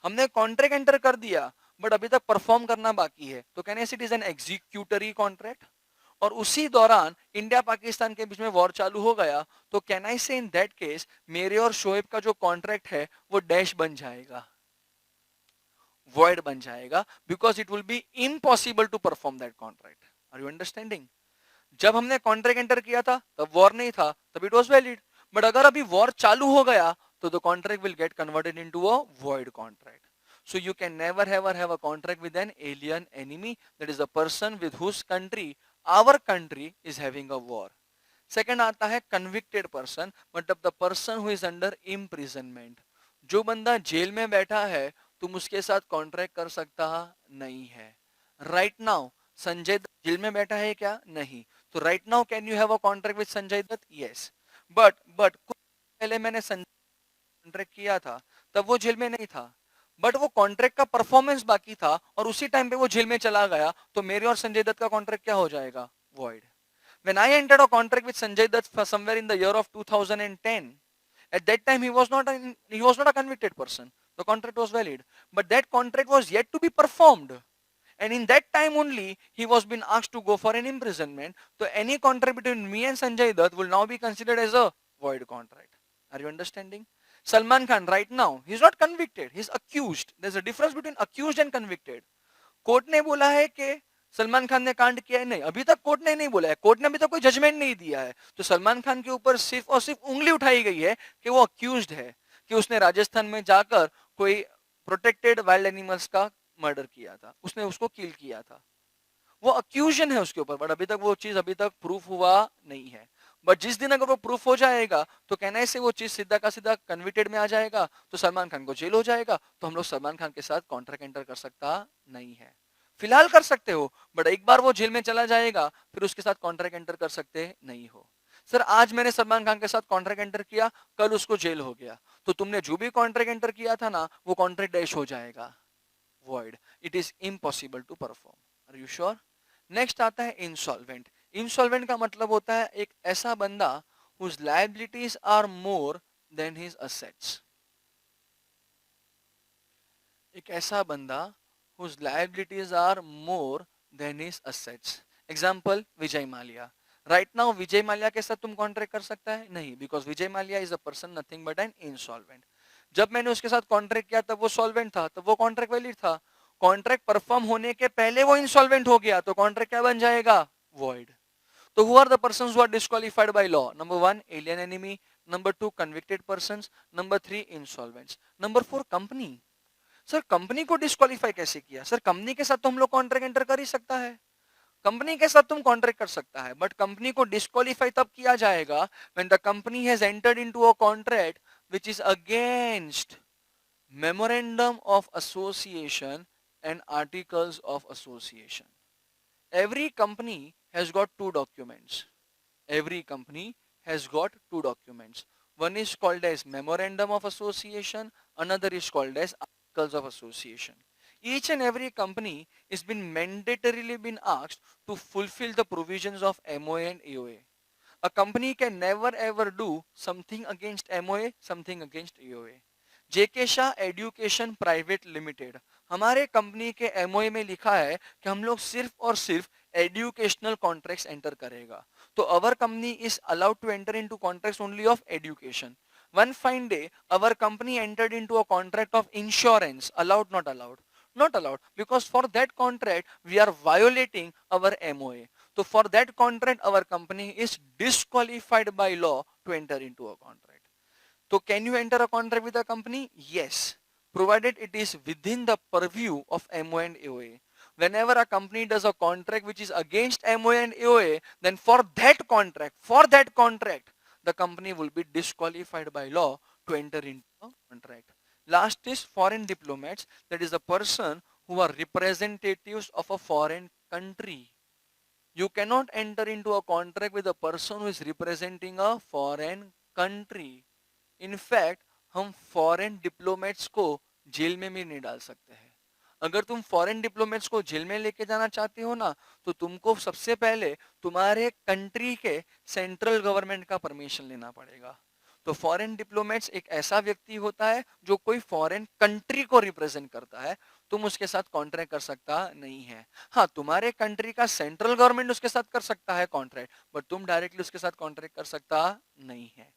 Speaker 1: हमने कॉन्ट्रैक्ट एंटर कर दिया बट अभी तक परफॉर्म करना बाकी है, तो can I say it is an executory contract. और उसी दौरान इंडिया पाकिस्तान के बीच में वॉर चालू हो गया, तो can I say in that case मेरे और शोएब का जो कॉन्ट्रैक्ट है वो डैश बन जाएगा, वॉइड बन जाएगा, because it will be impossible to perform that contract. Are you understanding? जब हमने कॉन्ट्रैक्ट एंटर किया था तब वॉर नहीं था, तब इट वॉज वैलिड। बट अगर अभी वॉर चालू हो गया तो the contract will get converted into a void contract. So you can never ever have a contract with an alien enemy, that is a person with whose country our country is having a war. Second आता है convicted person, मतलब the person who is under imprisonment. जो बंदा jail में बैठा है तुम उसके साथ कॉन्ट्रैक्ट कर सकता नहीं है। Right now Sanjay Dutt jail में बैठा है क्या? नहीं। तो right now can you have a contract with Sanjay Dutt? Yes. But कुछ पहले मैंने संजय कॉन्ट्रैक्ट किया था तब वो जेल में नहीं था, बट वो कॉन्ट्रैक्ट का परफॉर्मेंस बाकी था और उसी टाइम पे वो जेल में चला गया, तो मेरे और संजय दत्त का कॉन्ट्रैक्ट क्या हो जाएगा? Void. When I entered a contract with Sanjay Dutt for somewhere in the year of 2010, at that time he was not a convicted person. The contract was valid, but that contract was yet to be performed, and in that time only he was being asked to go for an imprisonment. So any contract between me and Sanjay Dutt will now be considered as a void contract. Are you understanding? Salman Khan right now, he's not convicted, he's accused. There's a difference between accused and convicted. Court ने बोला है कि सलमान खान ने कांड किया है, नहीं, अभी तक कोर्ट ने नहीं बोला है, कोर्ट ने अभी तक कोई जजमेंट नहीं दिया है, तो सलमान खान के ऊपर सिर्फ और सिर्फ उंगली उठाई गई है कि वो अक्यूज्ड है कि उसने राजस्थान में जाकर कोई प्रोटेक्टेड वाइल्ड एनिमल्स का मर्डर किया था, उसने उसको किल किया था, वो अक्यूजन है उसके ऊपर, बट अभी तक वो चीज अभी तक प्रूफ हुआ नहीं है। बट जिस दिन अगर वो प्रूफ हो जाएगा तो कहने से वो चीज सीधा का सीधा कन्विक्टेड में आ जाएगा, तो सलमान खान को जेल हो जाएगा, तो हम लोग सलमान खान के साथ कॉन्ट्रैक्ट एंटर कर सकता नहीं है। फिलहाल कर सकते हो, बट एक बार वो जेल में चला जाएगा फिर उसके साथ कॉन्ट्रैक्ट एंटर कर सकते नहीं हो। सर आज मैंने सलमान खान के साथ कॉन्ट्रैक्ट एंटर किया, कल उसको जेल हो गया, तो तुमने जो भी कॉन्ट्रैक्ट एंटर किया था ना वो कॉन्ट्रैक्ट डैश हो जाएगा, void. It is impossible to perform. Are you sure? Next आता है इंसॉल्वेंट। इंसॉल्वेंट का मतलब होता है एक ऐसा बंदा whose liabilities are more than his assets। एक ऐसा बंदा whose liabilities are more than his assets। Example Vijay Mallya. Right now Vijay Mallya के साथ तुम कॉन्ट्रैक्ट कर सकता है नहीं, because Vijay Mallya is a person nothing but an insolvent. जब मैंने उसके साथ कॉन्ट्रैक्ट किया तब वो सॉल्वेंट था, तब वो कॉन्ट्रैक्ट वैलिड था। कॉन्ट्रैक्ट परफॉर्म होने के पहले वो इंसॉल्वेंट हो गया तो कॉन्ट्रैक्ट क्या बन जाएगा? वॉइड। तो who are the persons who are disqualified by law? Number 1 alien enemy, number 2 convicted persons, number 3 insolvents, number 4 company. Sir company को डिस्क्वालीफाई कैसे किया? सर कंपनी के साथ तो हम लोग कॉन्ट्रैक्ट एंटर कर ही सकता है, कंपनी के साथ तुम कॉन्ट्रैक्ट कर सकता है, बट कंपनी को डिस्क्वालीफाई तब किया जाएगा when the company has entered into a contract which is against memorandum of association and articles of association. Every company has got two documents. Every company has got two documents. One is called as Memorandum of Association, another is called as Articles of Association. Each and every company is been mandatorily been asked to fulfill the provisions of MOA and AOA. A company can never ever do something against MOA, something against AOA. JK Shah education private limited, हमारे company के MOA में लिखा है कि हम लोग सिर्फ और सिर्फ एजुकेशनल कॉन्ट्रैक्ट्स एंटर करेगा, तो our company is allowed to enter into contracts only of education. One fine day our company entered into a contract of insurance, allowed not allowed? Not allowed, because for that contract we are violating our MOA. So for that contract our company is disqualified by law to enter into a contract. So can you enter a contract with a company? Yes, provided it is within the purview of MOA and AOA. whenever a company does a contract which is against MOA and AOA, then for that contract, the company will be disqualified by law to enter into a contract. Last is foreign diplomats, that is the person who are representatives of a foreign country. You cannot enter into a contract with a person who is representing a foreign country. In fact, हम foreign diplomats को jail में भी नहीं डाल सकते हैं. अगर तुम फॉरेन डिप्लोमेट्स को जेल में लेके जाना चाहते हो ना, तो तुमको सबसे पहले तुम्हारे कंट्री के सेंट्रल गवर्नमेंट का परमिशन लेना पड़ेगा. तो फॉरेन डिप्लोमेट्स एक ऐसा व्यक्ति होता है जो कोई फॉरेन कंट्री को रिप्रेजेंट करता है. तुम उसके साथ कॉन्ट्रैक्ट कर सकता नहीं है. हाँ, तुम्हारे कंट्री का सेंट्रल गवर्नमेंट उसके साथ कर सकता है कॉन्ट्रैक्ट, बट तुम डायरेक्टली उसके साथ कॉन्ट्रैक्ट कर सकता नहीं है.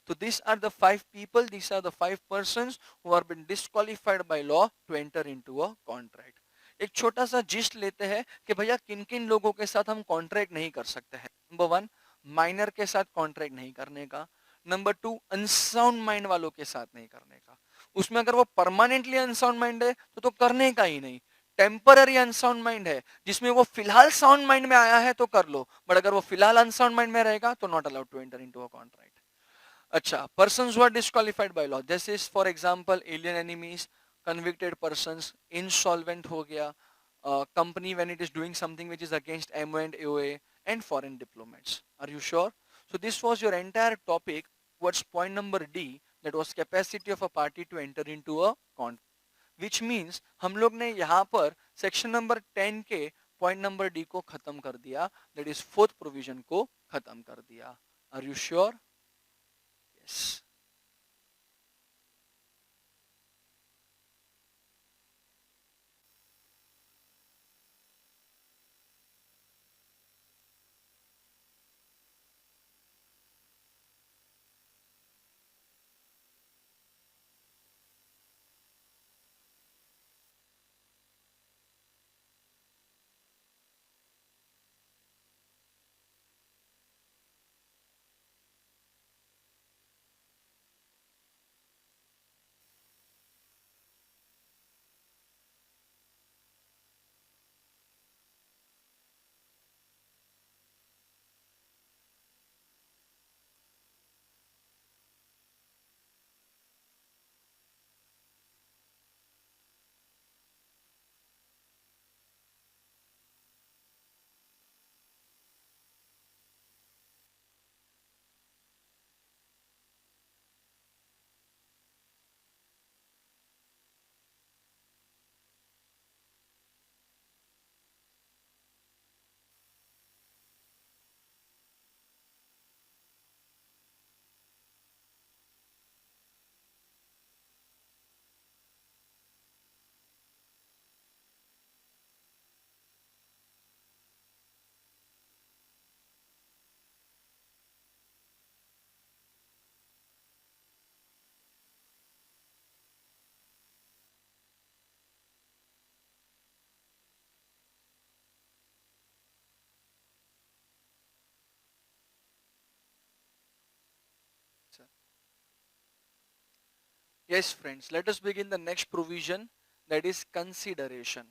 Speaker 1: So these are the five people, these are the five persons who have been disqualified by law to enter into a contract. एक छोटा सा जिस्ट लेते हैं कि भैया किन किन लोगों के साथ हम कॉन्ट्रैक्ट नहीं कर सकते हैं. नंबर 1, माइनर के साथ कॉन्ट्रैक्ट नहीं करने का. नंबर 2, अनसाउंड माइंड वालों के साथ नहीं करने का. उसमें अगर वो परमानेंटली अनसाउंड माइंड है तो करने का ही नहीं. टेम्पररी अनसाउंड माइंड है जिसमें वो फिलहाल साउंड माइंड में आया है तो कर लो, बट अगर वो फिलहाल अनसाउंड माइंड में रहेगा तो not allowed to enter into a contract. अच्छा, persons who are disqualified by law, this is for example alien enemies, convicted persons, insolvent हो गया, company when it is doing something which is against MO and AOA, and foreign diplomats. Are you sure? So this was your entire topic towards point number D, that was capacity of a party to enter into a contract. Which means हम लोग ने यहाँ पर section number 10 के point number D को खत्म कर दिया, that is fourth provision को खत्म कर दिया. Are you sure? Yes. Yes, friends, let us begin the next provision, that is consideration.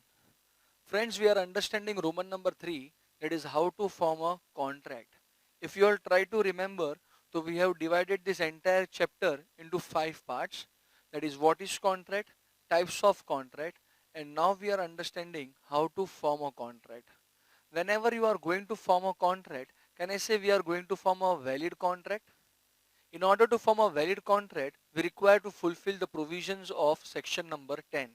Speaker 1: Friends, we are understanding Roman number 3, that is how to form a contract. If you all try to remember, so we have divided this entire chapter into 5 parts, that is what is contract, types of contract, and now we are understanding how to form a contract. Whenever you are going to form a contract, can I say we are going to form a valid contract? In order to form a valid contract, we require to fulfill the provisions of section number 10.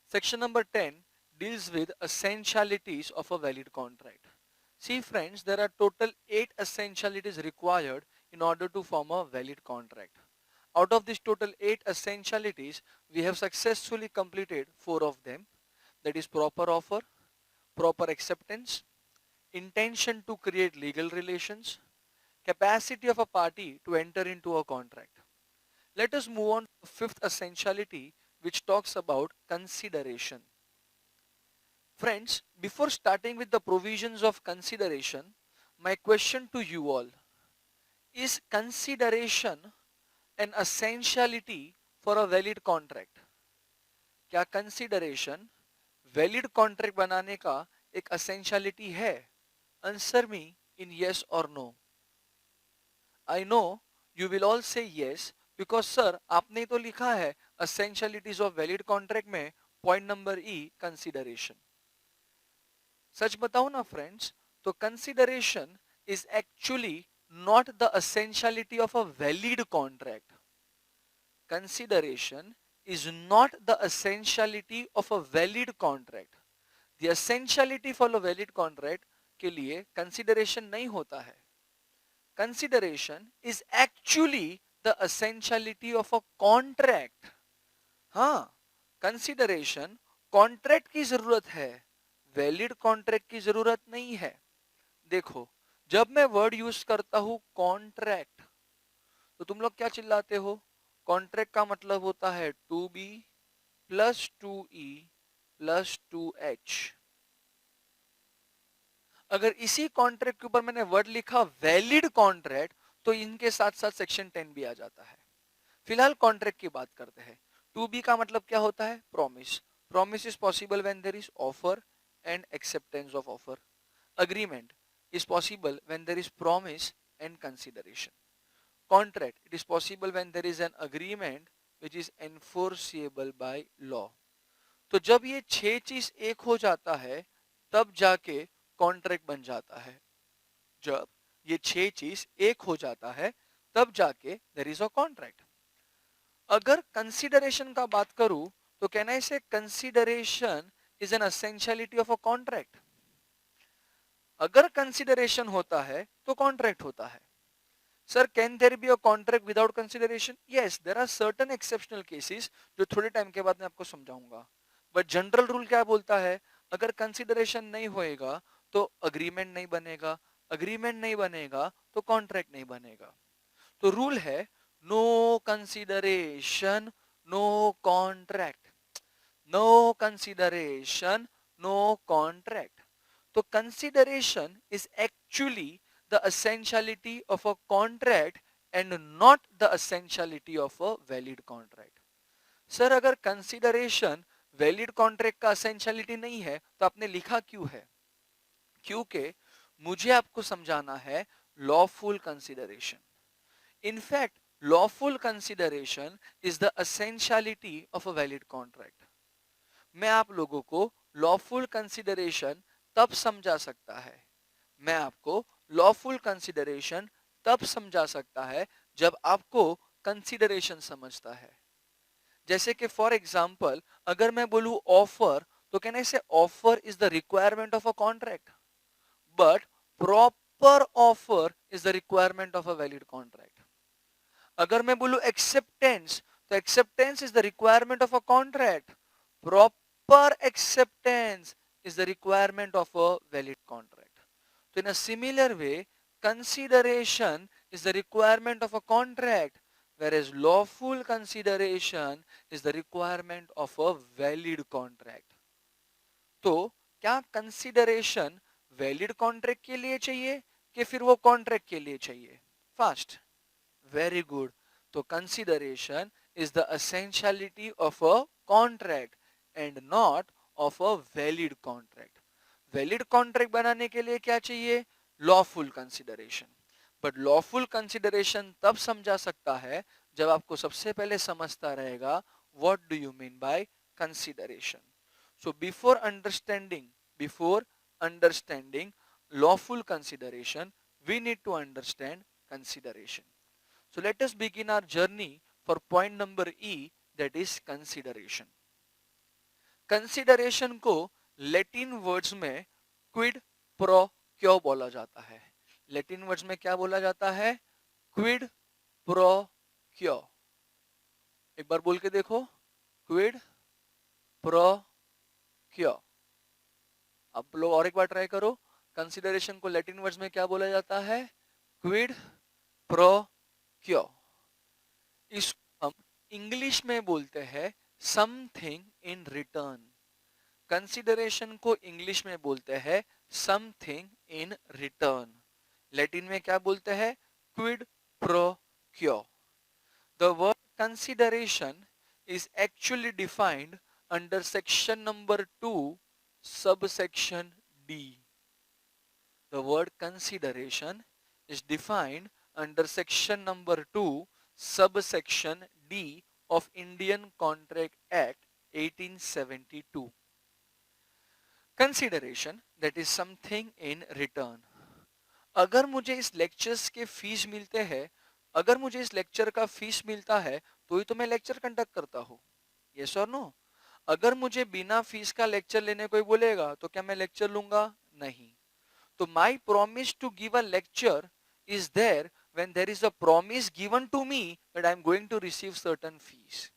Speaker 1: Section number 10 deals with essentialities of a valid contract. See friends, there are total 8 essentialities required in order to form a valid contract. Out of these total 8 essentialities, we have successfully completed 4 of them. That is proper offer, proper acceptance, intention to create legal relations, capacity of a party to enter into a contract. Let us move on to the fifth essentiality, which talks about consideration. Friends, before starting with the provisions of consideration, my question to you all, is consideration an essentiality for a valid contract? क्या consideration valid contract बनाने का एक essentiality है? Answer me in yes और नो। I know you will all say yes, because sir आपने तो लिखा है असेंशियलिटीज ऑफ वैलिड कॉन्ट्रैक्ट में पॉइंट नंबर ई कंसीडरेशन। सच बताओ ना फ्रेंड्स, तो consideration is actually not the essentiality of a valid contract. Consideration is not the essentiality of a valid contract. The essentiality for a valid contract के लिए consideration नहीं होता है. Consideration is actually the essentiality of a contract. हाँ, consideration contract की जरूरत है, valid contract की जरूरत नहीं है। देखो, जब मैं वर्ड यूज करता हूं कॉन्ट्रैक्ट, तो तुम लोग क्या चिल्लाते हो? कॉन्ट्रैक्ट का मतलब होता है 2b plus 2e plus 2h। अगर इसी कॉन्ट्रैक्ट के ऊपर मैंने वर्ड लिखा वैलिड कॉन्ट्रैक्ट, तो इनके साथ साथ सेक्शन 10 भी आ जाता है। फिलहाल कॉन्ट्रैक्ट की बात करते हैं। 2b का मतलब क्या होता है? Promise. Promise is possible when there is offer and acceptance of offer. Agreement is possible when there is promise and consideration. Contract, it is possible when there is an agreement which is enforceable by law. तो जब ये 6 चीज एक हो जाता है तब जाके कॉन्ट्रैक्ट बन जाता है। जब ये 6 चीज एक हो जाता है तब जाके देयर इज अ कॉन्ट्रैक्ट। अगर कंसीडरेशन का बात करूं तो can I say consideration is an essentiality of a contract? अगर कंसीडरेशन होता है तो कॉन्ट्रैक्ट होता है। Sir can there be a contract without consideration? Yes, there are certain exceptional cases जो थोड़े टाइम के बाद मैं आपको समझाऊंगा। बट जनरल रूल क्या बोलता है? अगर कंसीडरेशन नहीं होएगा तो अग्रीमेंट नहीं बनेगा, अग्रीमेंट नहीं बनेगा तो कॉन्ट्रैक्ट नहीं बनेगा। तो रूल है no consideration no contract, no consideration no contract. तो consideration is actually the essentiality of a contract and not the essentiality of a valid contract. Sir अगर consideration valid contract का essentiality नहीं है तो आपने लिखा क्यों है? क्योंकि मुझे आपको समझाना है lawful consideration. In fact, lawful consideration is the essentiality of a valid contract. मैं आप लोगों को लॉफुल कंसिडरेशन तब समझा सकता है, मैं आपको लॉफुल कंसिडरेशन तब समझा सकता है जब आपको कंसिडरेशन समझता है। जैसे कि फॉर एग्जांपल अगर मैं बोलूं ऑफर, तो कैन आई से offer is the requirement of a contract, but proper offer is the requirement of a valid contract. अगर मैं बोलूं एक्सेप्टेंस, तो acceptance is the requirement of a contract, proper acceptance is the requirement of a valid contract. So in a similar way, consideration is the requirement of a contract, whereas lawful consideration is the requirement of a valid contract. तो क्या consideration valid contract के लिए चाहिए कि फिर वो contract के लिए चाहिए? Fast. Very good. तो consideration is the essentiality of a contract and not of a valid contract. Valid contract बनाने के लिए क्या चाहिए? Lawful consideration. But lawful consideration तब समझा सकता है जब आपको सबसे पहले समझता रहेगा what do you mean by consideration. So before understanding lawful consideration, we need to understand consideration. So let us begin our journey for point number E, that is consideration. Consideration को लैटिन वर्ड्स में quid pro क्यो बोला जाता है। Latin words में क्या बोला जाता है? क्विड प्रो क्यो। एक बार बोल के देखो, क्विड प्रो क्यो। आप लोग और एक बार ट्राई करो। कंसिडरेशन को लैटिन वर्ड्स में क्या बोला जाता है? क्विड प्रो क्यो। इसको हम इंग्लिश में बोलते हैं समथिंग इन रिटर्न। कंसिडरेशन को इंग्लिश में बोलते हैं समथिंग इन रिटर्न। लैटिन में क्या बोलते हैं? क्विड प्रो क्यो। The word consideration is actually defined under section number 2 subsection D. The word consideration is defined under section number 2, subsection D of Indian Contract Act 1872. Consideration, that is something in return. अगर मुझे इस lectures के fees मिलते हैं, अगर मुझे इस lecture का फीस मिलता है तो ही तो मैं लेक्चर कंडक्ट करता हूँ, यस और नो। अगर मुझे बिना फीस का लेक्चर लेने कोई बोलेगा तो क्या मैं लेक्चर लूंगा? नहीं। तो my promise to give a lecture is there when there is a promise given to me that I am going to receive certain fees.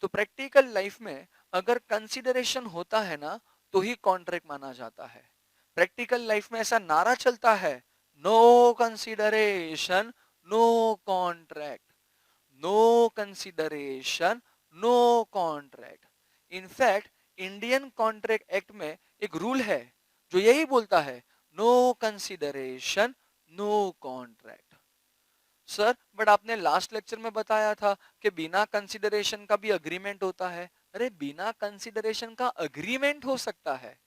Speaker 1: तो प्रैक्टिकल लाइफ में अगर कंसिडरेशन होता है ना तो ही कॉन्ट्रैक्ट माना जाता है। प्रैक्टिकल लाइफ में ऐसा नारा चलता है, no consideration no contract, no consideration no contract. In fact Indian contract act में एक रूल है जो यही बोलता है, no consideration no contract. Sir but आपने लास्ट लेक्चर में बताया था कि बिना कंसिडरेशन का भी अग्रीमेंट होता है। अरे बिना कंसिडरेशन का अग्रीमेंट हो सकता है,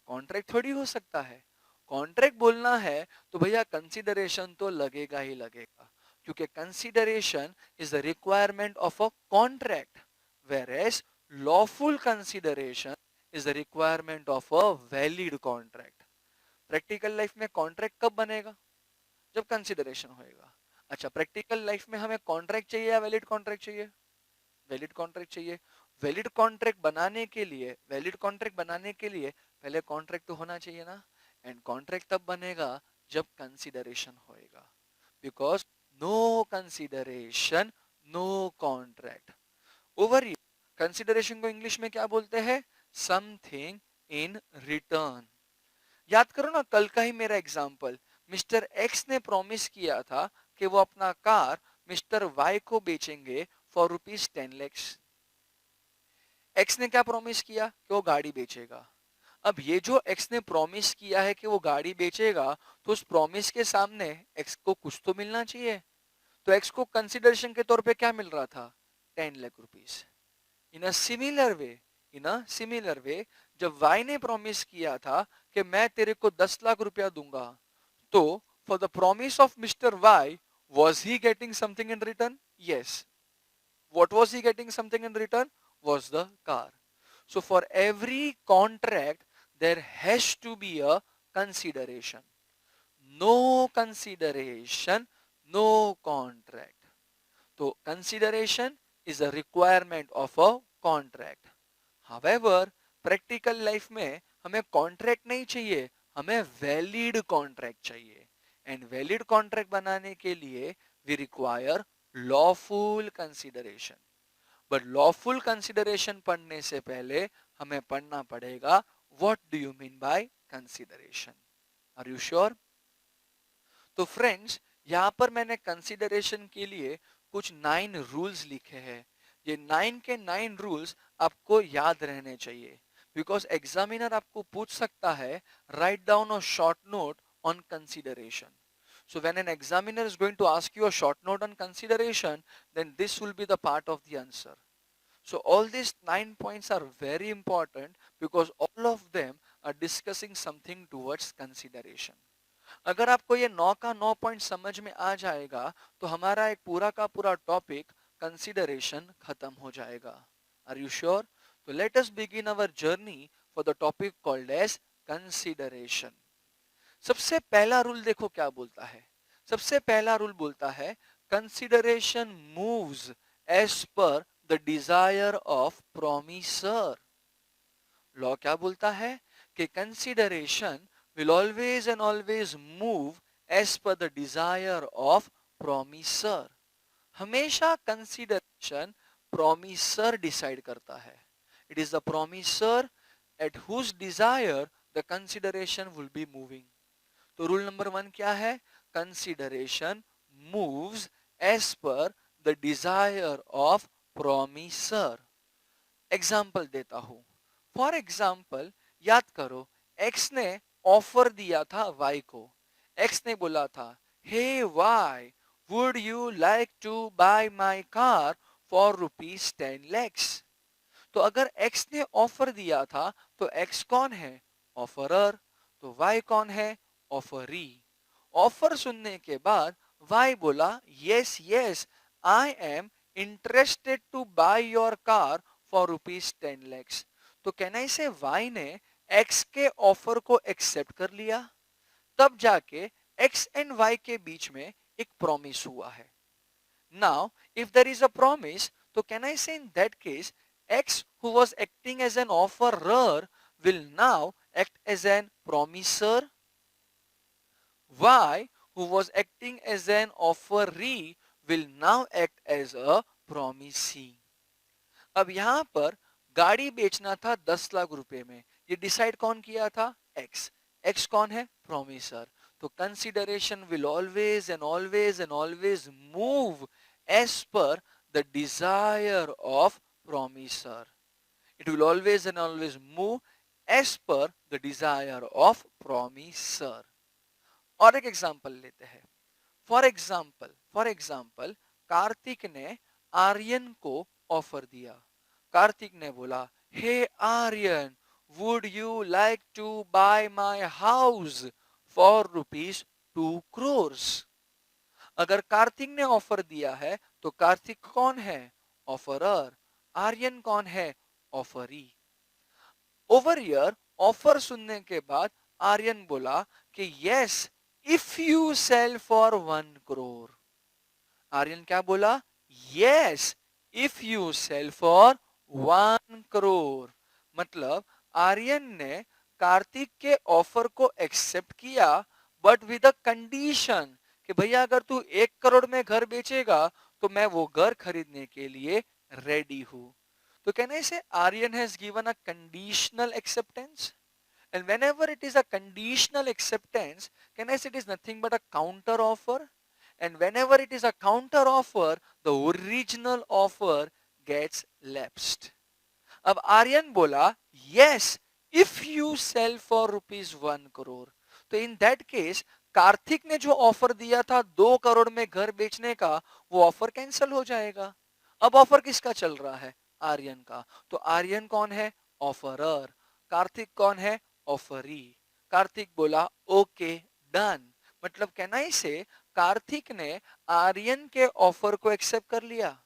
Speaker 1: कॉन्ट्रैक्ट थोड़ी हो सकता है। कॉन्ट्रैक्ट बोलना है तो भैया कंसिडरेशन तो लगेगा ही लगेगा, क्योंकि consideration is the requirement of a contract, whereas lawful consideration is the requirement of a valid contract. Practical life में कॉन्ट्रैक्ट कब बनेगा? जब कंसिडरेशन होएगा। अच्छा, प्रैक्टिकल लाइफ में हमें कॉन्ट्रैक्ट चाहिए या वैलिड कॉन्ट्रैक्ट चाहिए? वैलिड कॉन्ट्रैक्ट चाहिए। वैलिड कॉन्ट्रैक्ट बनाने के लिए, वैलिड कॉन्ट्रैक्ट बनाने के लिए पहले कॉन्ट्रैक्ट तो होना चाहिए ना। एंड कॉन्ट्रैक्ट तब बनेगा जब कंसिडरेशन होएगा, because no consideration no contract. Over here consideration को इंग्लिश में क्या बोलते हैं? Something in return. याद करो ना कल का ही मेरा एग्जाम्पल, मिस्टर एक्स ने प्रॉमिस किया था कि वो अपना कार मिस्टर वाई को बेचेंगे फॉर ₹10 लाख। एक्स ने क्या प्रॉमिस किया? कि वो गाड़ी बेचेगा। अब ये जो एक्स ने प्रॉमिस किया है कि वो गाड़ी बेचेगा, तो उस प्रॉमिस के सामने एक्स को कुछ तो मिलना चाहिए। तो एक्स को कंसिडरेशन के तौर पे क्या मिल रहा था? ₹10 lakh. In a similar way, in a similar way, जब वाई ने प्रॉमिस किया था कि मैं तेरे को ₹10 लाख दूंगा, तो for the promise of mister Y, was he getting something in return? Yes. What was he getting something in return? Was the car. So for every contract there has to be a consideration. No consideration, no contract. So consideration is a requirement of a contract. However, practical life में हमें contract नहीं चाहिए, हमें valid contract चाहिए। And valid contract बनाने के लिए we require lawful consideration. But lawful consideration पढ़ने से पहले हमें पढ़ना पड़ेगा what do you mean by consideration. Are you sure? तो फ्रेंड्स, यहाँ पर मैंने कंसिडरेशन के लिए कुछ 9 रूल्स लिखे हैं। ये 9 के 9 रूल्स आपको याद रहने चाहिए, बिकॉज एग्जामिनर आपको पूछ सकता है write down a short note on consideration. So when an examiner is going to ask you a short note on consideration, then this will be the part of the answer. So all these 9 points are very important because all of them are discussing something towards consideration. अगर आपको ये 9 का 9 point समझ में आ जाएगा तो हमारा एक पूरा का पूरा टॉपिक कंसिडरेशन खत्म हो जाएगा। Are you sure? तो let us begin our journey for the topic called as consideration. सबसे पहला रूल देखो क्या बोलता है। सबसे पहला रूल बोलता है consideration moves as per the desire of promisor. Law क्या बोलता है कि consideration will always and always move as per the desire of promiser. हमेशा कंसिडरेशन प्रोमिसर डिसाइड करता है। It is the promisor at whose desire the consideration will be moving. तो rule number 1 क्या है? Consideration moves as per the desire of promisor. Example देता हूं। For example याद करो, एक्स ने ऑफर दिया था वाई को। एक्स ने बोला था, hey Y, would you like to buy my car for ₹10 lakhs? तो अगर x ने ऑफर दिया था तो x कौन है? ऑफरर। तो y कौन है? ऑफरी। ऑफर सुनने के बाद y बोला yes yes I am interested to buy your car for ₹10 lakhs। तो कहना इसे y ने x के ऑफर को एक्सेप्ट कर लिया, तब जाके x एंड y के बीच में एक प्रॉमिस हुआ है। Now if there is a promise, तो can I say in that case x who was acting as an offerer will now act as an promiser, y who was acting as an offeree will now act as a promisee। अब यहां पर गाड़ी बेचना था 10 लाख रुपए में, ये decide कौन किया था? एक्स। एक्स कौन है? प्रोमिसर। तो consideration will always and always and always move as per the desire of promisor. It will always and always move as per the desire of promisor. और एक एग्जांपल लेते हैं। फॉर एग्जांपल कार्तिक ने आर्यन को offer दिया। कार्तिक ने बोला, hey Aryan, would you like to buy my house for ₹2 crores। अगर कार्तिक ने ऑफर दिया है तो कार्तिक कौन है? ऑफरर। आर्यन कौन है? ऑफरी। ओवर ईयर ऑफर सुनने के बाद आर्यन बोला कि yes if you sell for 1 crore। Aryan क्या बोला? Yes if you sell for 1 crore। मतलब आर्यन ने कार्तिक के ऑफर को एक्सेप्ट किया, बट विद अ कंडीशन कि भैया अगर तू 1 करोड़ में घर बेचेगा तो मैं वो घर खरीदने के लिए रेडी हूं। तो कहने से Aryan has given a conditional acceptance, and whenever it is a conditional acceptance, can I say it is nothing but a counter offer, and whenever it is a counter offer, the original offer gets lapsed। अब आर्यन बोला yes if you sell for ₹1 crore। तो in that case Kartik ने जो offer दिया था 2 करोड़ में घर बेचने का, वो ऑफर कैंसिल हो जाएगा। अब ऑफर किसका चल रहा है? आर्यन का। तो आर्यन कौन है? ऑफरर। कार्तिक कौन है? ऑफरी। कार्तिक बोला ओके डन। मतलब कहना इसे कार्तिक ने आर्यन के ऑफर को एक्सेप्ट कर लिया।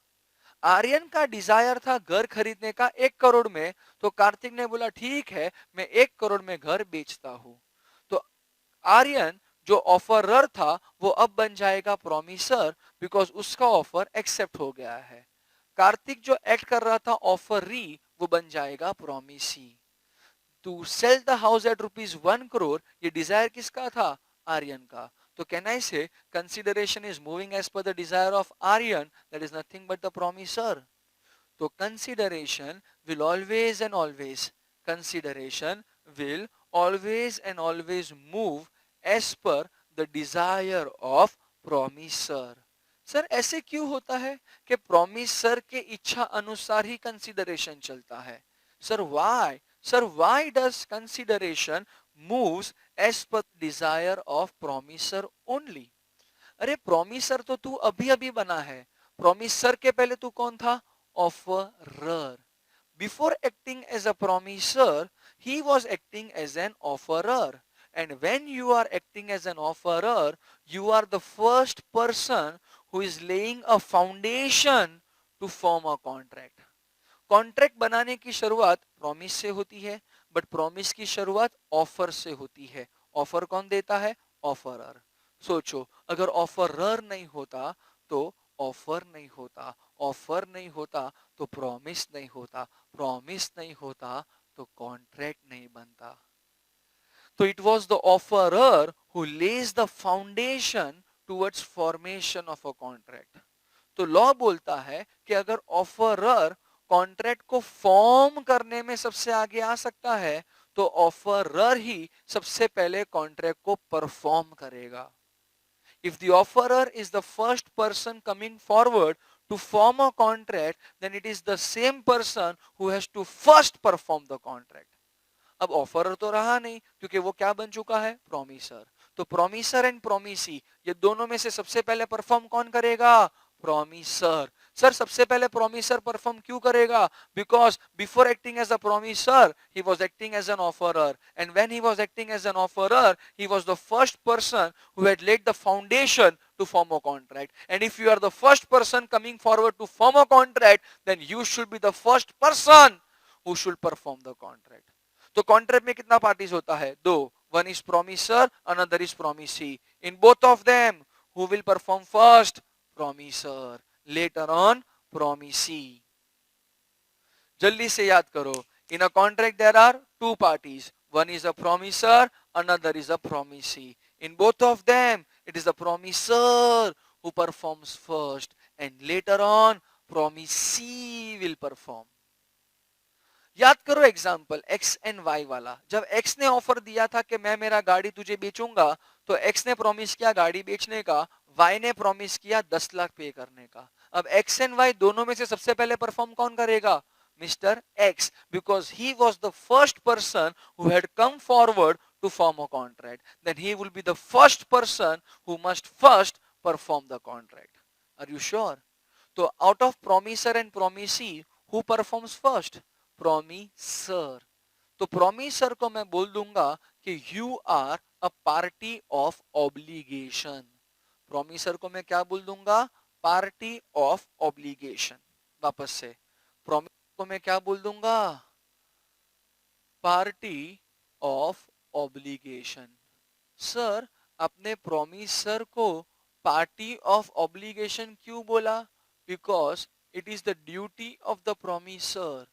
Speaker 1: आर्यन का डिजायर था घर खरीदने का 1 करोड़ में, तो कार्तिक ने बोला ठीक है मैं 1 करोड़ में घर बेचता हूं। तो आर्यन जो ऑफरर था वो अब बन जाएगा प्रोमिसर, बिकॉज उसका ऑफर एक्सेप्ट हो गया है। कार्तिक जो एक्ट कर रहा था ऑफरी, वो बन जाएगा promisee. To sell the house at ₹1 crore, ये डिजायर किसका था? आर्यन का। तो can I say consideration is moving as per the desire of Aryan, that is nothing but the promisor. तो consideration will always and always, consideration will always and always move as per the desire of promisor. Sir ऐसे क्यों होता है कि promisor के इच्छा अनुसार ही consideration चलता है? Sir why? Sir, why does consideration moves as per desire of promiser only? अरे प्रोमिसर तो तू अभी अभी बना है। प्रोमिसर के पहले तू कौन था? Offeror. Before acting as a promiser, he was acting as an offerer. And when you are acting as an offerer, you are the first person who is laying a foundation to form a contract. Contract बनाने की शुरुआत promise से होती है, but promise की शुरुआत offer से होती है। ऑफर कौन देता है? ऑफरर। सोचो अगर ऑफरर नहीं होता तो ऑफर नहीं होता, ऑफर नहीं होता तो प्रॉमिस नहीं होता, प्रॉमिस नहीं होता तो कॉन्ट्रैक्ट नहीं बनता। तो it was the offeror who Lay's the foundation towards formation of a contract. तो लॉ बोलता है कि अगर ऑफरर कॉन्ट्रैक्ट को फॉर्म करने में सबसे आगे आ सकता है, तो ऑफरर ही सबसे पहले कॉन्ट्रैक्ट को परफॉर्म करेगा। If the offerer is the first person coming forward to form a contract, then it is the same person who has to first perform the contract। अब ऑफरर तो रहा नहीं, क्योंकि वो क्या बन चुका है? प्रोमिसर। तो प्रोमिसर एंड प्रोमिसी, ये दोनों में से सबसे पहले परफॉर्म कौन करेगा? प्रोमिसर। सर सबसे पहले प्रोमिसर परफॉर्म क्यों करेगा? Because before acting as a promisor he was acting as an offeror, and when he was acting as an offeror he was the first person who had laid the foundation to form a contract. And if you are the first person coming forward to form a contract, then you should be the first person who should perform the contract. तो contract में कितना parties होता है? दो. One is promisor, another is promisee. In both of them who will perform first? Promisor, later on promisee. जल्दी से याद करो. In a contract there are two parties. One is a promisor, another is a promisee. In both of them, it is the promisor who performs first, and later on, promisee will perform. याद करो example x and Y वाला. जब x ने offer दिया था कि मैं मेरा गाड़ी तुझे बेचूंगा, तो एक्स ने प्रॉमिस किया गाड़ी बेचने का, वाई ने प्रॉमिस किया 10 लाख पे करने का. अब एक्स एंड वाई दोनों में से सबसे पहले परफॉर्म कौन करेगा? Mister x, because he was the first person who had come forward to form a contract. Then he will be the first person who must first perform the contract. Are you sure? So out of promiser and promisee, who performs first? Promiser. तो promiser को मैं बोल दूंगा कि you are a party of obligation. promiser को मैं क्या बोल दूंगा? Party of obligation. वापस से promiser को मैं क्या बोल दूंगा? Party of obligation. सर अपने प्रोमिसर को पार्टी ऑफ ऑब्लिगेशन क्यों बोला? Because it is the duty of the promisor,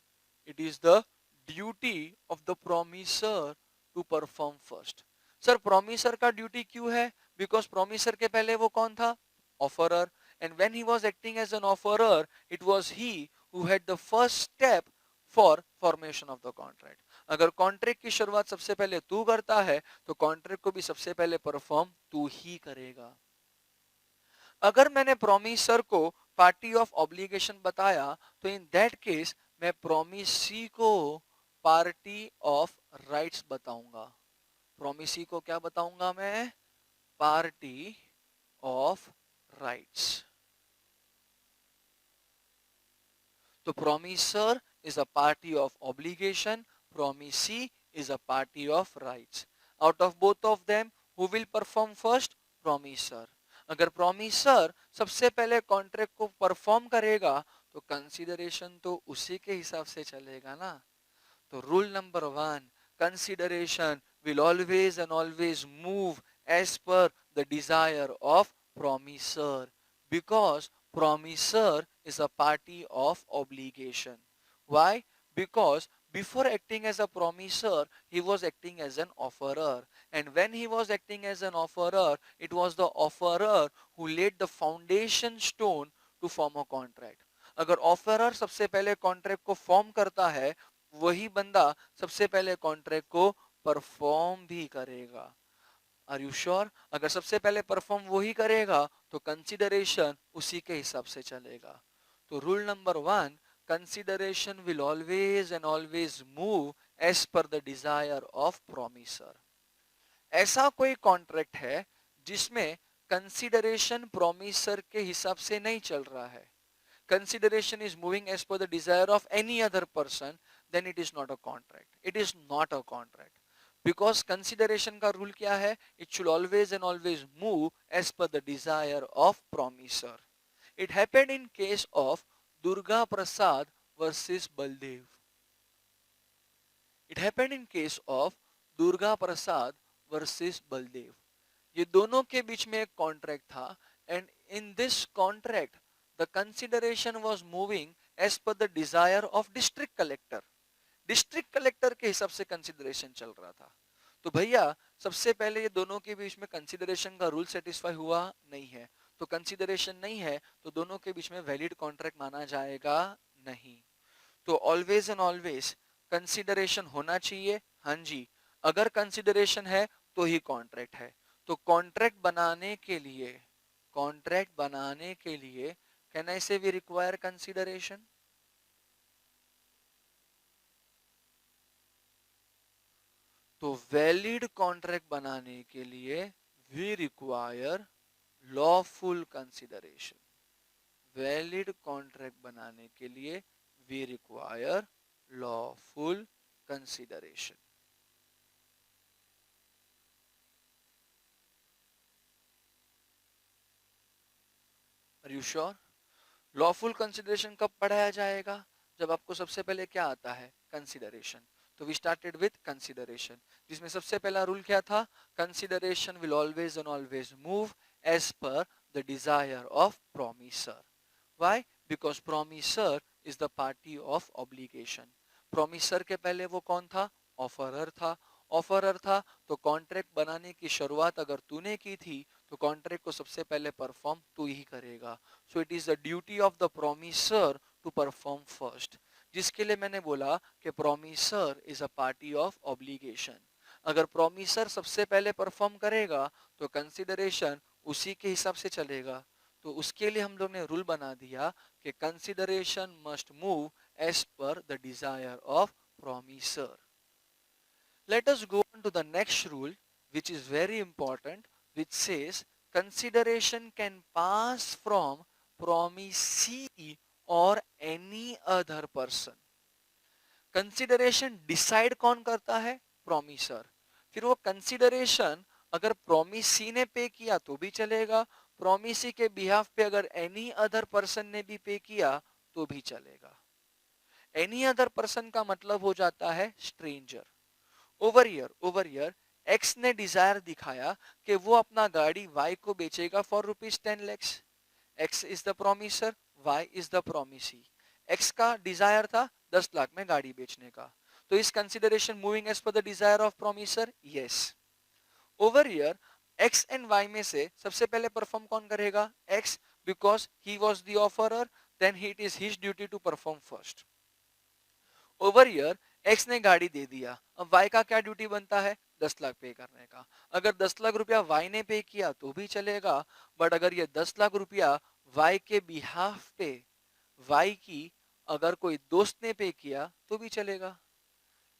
Speaker 1: it is the duty of the promisor to perform first. Sir promisor का ड्यूटी क्यों है? बिकॉज प्रोमिसर के पहले वो कौन था? Offeror. And when he was acting as an offeror, it was he who had the first step for formation of the contract. अगर contract की शुरुआत सबसे पहले तू करता है, तो कॉन्ट्रैक्ट को भी सबसे पहले परफॉर्म तू ही करेगा. अगर मैंने प्रोमिसर को पार्टी ऑफ ऑब्लिगेशन बताया, तो इन दैट केस मैं प्रोमिसी को पार्टी ऑफ राइट्स बताऊंगा. प्रोमिसी को क्या बताऊंगा मैं? Party of rights. तो promisor is a party of obligation, promisee is a party of rights. Out of both of them, who will perform first? Promiser. अगर promiser सबसे पहले कॉन्ट्रैक्ट को परफॉर्म करेगा, तो कंसिडरेशन तो उसी के हिसाब से चलेगा ना. तो rule number 1, consideration will always and always move as per the desire of promiser, because promiser is a party of obligation. Why? Because before acting as a promiser, he was acting as an offerer. And when he was acting as an offerer, it was the offerer who laid the foundation stone to form a contract. अगर offeror सबसे पहले contract को form करता है, वही बंदा सबसे पहले कॉन्ट्रैक्ट को परफॉर्म भी करेगा. Are you sure? अगर सबसे पहले परफॉर्म वही करेगा, तो कंसिडरेशन उसी के हिसाब से चलेगा. तो rule number 1, consideration will always and always move as per the desire of promiser. ऐसा कोई कॉन्ट्रैक्ट है जिसमें कंसिडरेशन प्रोमिसर के हिसाब से नहीं चल रहा है, consideration is moving as per the desire of any other person, then it is not a contract. It is not a contract. Because consideration का rule क्या है? It should always and always move as per the desire of promiser. It happened in case of Durga Prasad versus Baldev. It happened in case of Durga Prasad versus Baldev. ये दोनों के बीच में एक contract था, and in this contract the consideration was moving as per the desire of district collector. District collector के हिसाब से कंसिडरेशन चल रहा था. तो भैया सबसे पहले ये दोनों के बीच में कंसिडरेशन का रूल सेटिस्फाई हुआ नहीं है, तो कंसिडरेशन नहीं है, तो दोनों के बीच में वैलिड कॉन्ट्रैक्ट माना जाएगा नहीं. तो ऑलवेज एंड ऑलवेज कंसिडरेशन होना चाहिए. हाँ जी, अगर कंसिडरेशन है तो ही कॉन्ट्रैक्ट है. तो कॉन्ट्रैक्ट बनाने के लिए can I say we require consideration? तो वैलिड कॉन्ट्रैक्ट बनाने के लिए we require lawful consideration. Valid contract बनाने के लिए we require lawful consideration. Are you sure? Lawful consideration कब पढ़ाया जाएगा? जब आपको सबसे पहले क्या आता है? कंसिडरेशन. तो वी स्टार्टेड विथ कंसिडरेशन, जिसमें सबसे पहला रूल क्या था? Consideration will always and always move as per the desire of promisor. Why? Because promisor is the party of obligation. Promisor के पहले वो कौन था? ऑफरर था. ऑफरर था तो कॉन्ट्रैक्ट बनाने की शुरुआत अगर तूने की थी तो कॉन्ट्रैक्ट को सबसे पहले परफॉर्म तू ही करेगा. So it is the duty of the promisor to perform first. जिसके लिए मैंने बोला कि promisor is a party of obligation. अगर प्रोमिसर सबसे पहले परफॉर्म करेगा तो कंसिडरेशन उसी के हिसाब से चलेगा. तो उसके लिए हम लोग ने रूल बना दिया कि consideration must move as per the desire of promisor. Let us go on to the next rule, which is very important, which says consideration can pass from promisee or any other person. Consideration decide कौन करता है? Promisor. फिर वो consideration अगर promisee ने pay किया तो भी चलेगा, प्रोमिसी के बिहाफ पे अगर एनी अदर पर्सन ने भी पे किया तो भी चलेगा. एनी अदर पर्सन का मतलब हो जाता है स्ट्रेंजर. ओवर ईयर एक्स ने डिजायर दिखाया कि वो अपना गाड़ी वाई को बेचेगा for rupees 10 lakhs. X is the promisor, Y is the promisee. X का डिजायर था 10 लाख में गाड़ी बेचने का. तो is consideration moving as per the desire of promisor? Yes. Over here X and Y में से सबसे पहले परफॉर्म कौन करेगा? X, because he was the offeror. Then it is his duty to perform first. Over here X ने गाड़ी दे दिया. अब वाई का क्या ड्यूटी बनता है? 10 लाख पे करने का. अगर 10 लाख रुपया वाई ने पे किया तो भी चलेगा, बट अगर ये 10 लाख रुपया वाई के बिहाफ पे वाई की अगर कोई दोस्त ने पे किया तो भी चलेगा.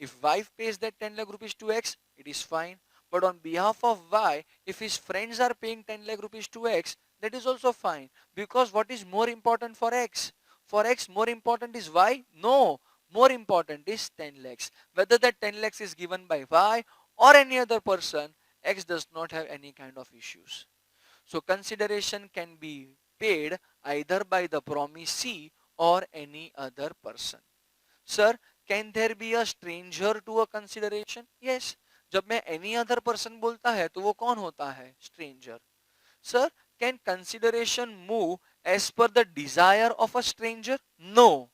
Speaker 1: If wife pays that 10 lakh rupees to X, it is fine. But on behalf of Y, if his friends are paying 10 lakh rupees to X, that is also fine. Because what is more important for X? For X, more important is Y? No. More important is 10 lakhs. Whether that 10 lakhs is given by Y or any other person, X does not have any kind of issues. So consideration can be paid either by the promisee or any other person. Sir, can there be a stranger to a consideration? Yes. जब मैं any other person बोलता है तो वो कौन होता है? Stranger. Sir, can consideration move as per the desire of a stranger? No.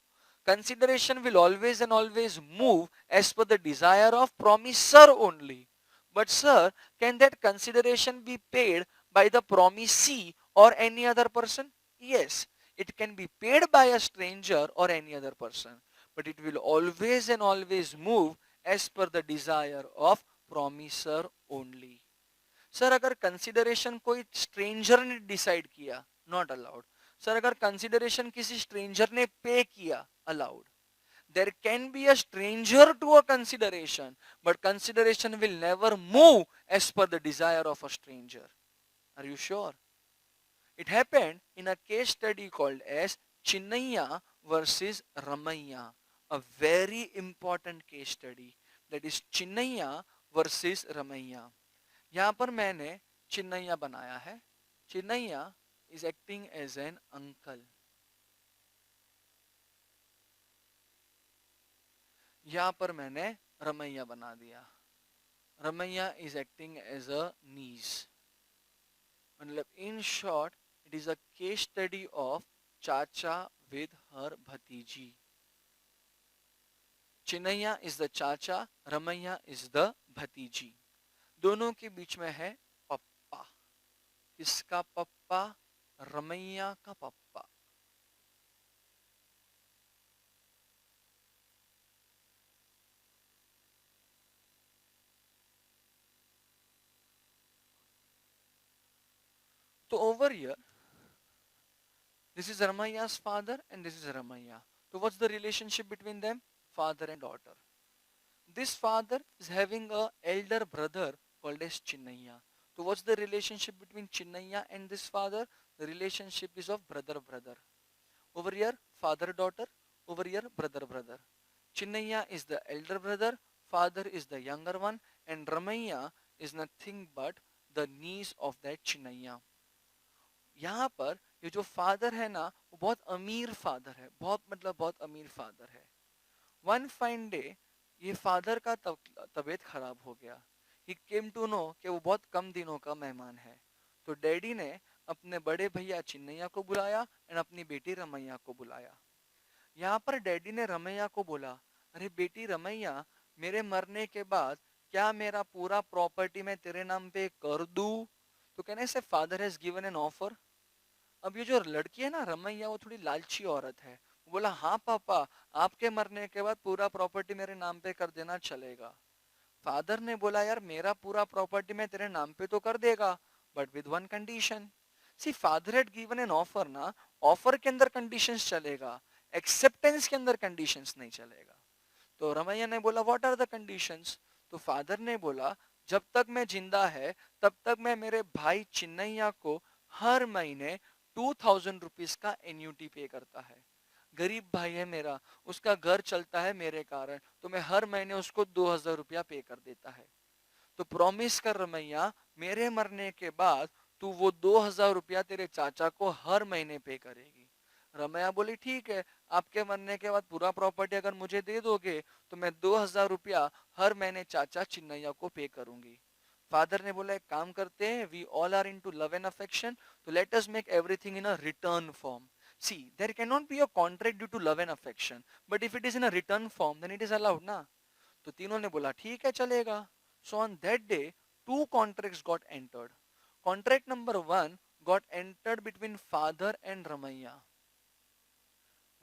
Speaker 1: Consideration will always and always move as per the desire of promiser only. But sir, can that consideration be paid by the promisee or any other person? Yes. It can be paid by a stranger or any other person. But it will always and always move as per the desire of promiser only. Sir अगर consideration कोई stranger ने decide किया, not allowed. Sir अगर consideration किसी stranger ने pay किया, allowed. There can be a stranger to a consideration, but consideration will never move as per the desire of a stranger. Are you sure? It happened in a case study called as Chinnaiya versus Ramayya, a very important case study. That is Chinnaiya versus Ramayya. यहाँ पर मैंने चिन्नैया बनाया है. Chinnaiah is acting as an uncle. यहाँ पर मैंने रमैया बना दिया. Ramaiah is acting as a niece. मतलब in short, it is a case study of Chacha with her Bhatiji. Chinnaiah is the चाचा, रमैया is the भतीजी. दोनों के बीच में है पप्पा. किसका पप्पा? रमैया का पप्पा. तो over here, this is Ramayya's father and this is Ramayya. So what's the relationship between them? Father and daughter. This father is having a elder brother called as Chinnaiya. So what's the relationship between Chinnaiya and this father? The relationship is of brother-brother. Over here, father daughter. Over here, brother brother. Chinnaya is the elder brother, father is the younger one, and Ramaiya is nothing but the niece of that Chinnaya. यहाँ पर ये जो father है ना, वो बहुत अमीर father है, बहुत मतलब बहुत अमीर फादर है. वन फाइन डे ये फादर का तबीयत खराब हो गया. ही केम टू नो कि वो बहुत कम दिनों का मेहमान है. तो डैडी ने अपने बड़े भैया चिन्नैया को बुलाया एंड अपनी बेटी रमैया को बुलाया. यहाँ पर डैडी ने रमैया को बोला, अरे बेटी रमैया, मेरे मरने के बाद क्या मेरा पूरा प्रॉपर्टी मैं तेरे नाम पे कर दूं? तो कहने से father has given an offer. अब ये जो लड़की है ना रमैया, वो थोड़ी लालची औरत है. वो बोला, हाँ पापा, आपके मरने के बाद पूरा प्रॉपर्टी मेरे नाम पे कर देना चलेगा. फादर ने बोला, यार मेरा पूरा प्रॉपर्टी मैं तेरे नाम पे तो कर देगा, but with one condition. See father had given an offer ना, ऑफर के अंदर कंडीशंस चलेगा, एक्सेप्टेंस के अंदर कंडीशंस नहीं चलेगा. तो रमैया ने बोला, व्हाट आर द कंडीशंस? तो फादर ने बोला, जब तक मैं जिंदा है तब तक मैं मेरे भाई चिन्नैया को हर महीने 2000 रुपीज का एन्यूटी पे करता है. गरीब भाई है मेरा, उसका घर चलता है मेरे कारण, तो मैं हर महीने उसको 2000 रुपया पे कर देता है. तो प्रॉमिस कर रमैया, मेरे मरने के बाद तू वो 2000 रुपया तेरे चाचा को हर महीने पे करेगी. रमैया बोली, ठीक है, आपके मरने के बाद पूरा प्रॉपर्टी अगर मुझे दे दोगे तो मैं 2000 रुपया हर महीने चाचा चिन्नैया को पे करूंगी. फादर ने बोला, एक काम करते हैं, we all are into love and affection, तो let us make everything in a return form. See, there cannot be a contract due to love and affection, but if it is in a return form, then it is allowed ना. तो तीनों ने बोला, ठीक है चलेगा. So on that day, two contracts got entered. Contract number 1 got entered between father and Ramaiya,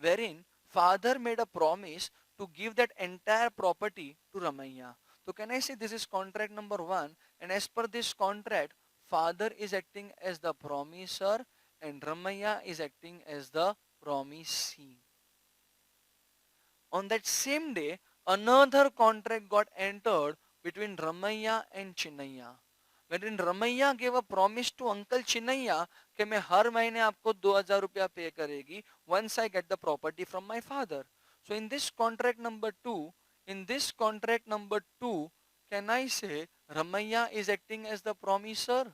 Speaker 1: wherein father made a promise to give that entire property to Ramaiya. So can I say this is contract number 1, and as per this contract, father is acting as the promisor and Ramaiya is acting as the promisee. On that same day, another contract got entered between Ramaiya and Chinnaiya, wherein Ramaiya gave a promise to Uncle Chinnaiya कि मैं हर महीने आपको 2000 रुपया पे करेगी once I get the property from my father. So in this contract number 2, can I say Ramaiya is acting as the promisor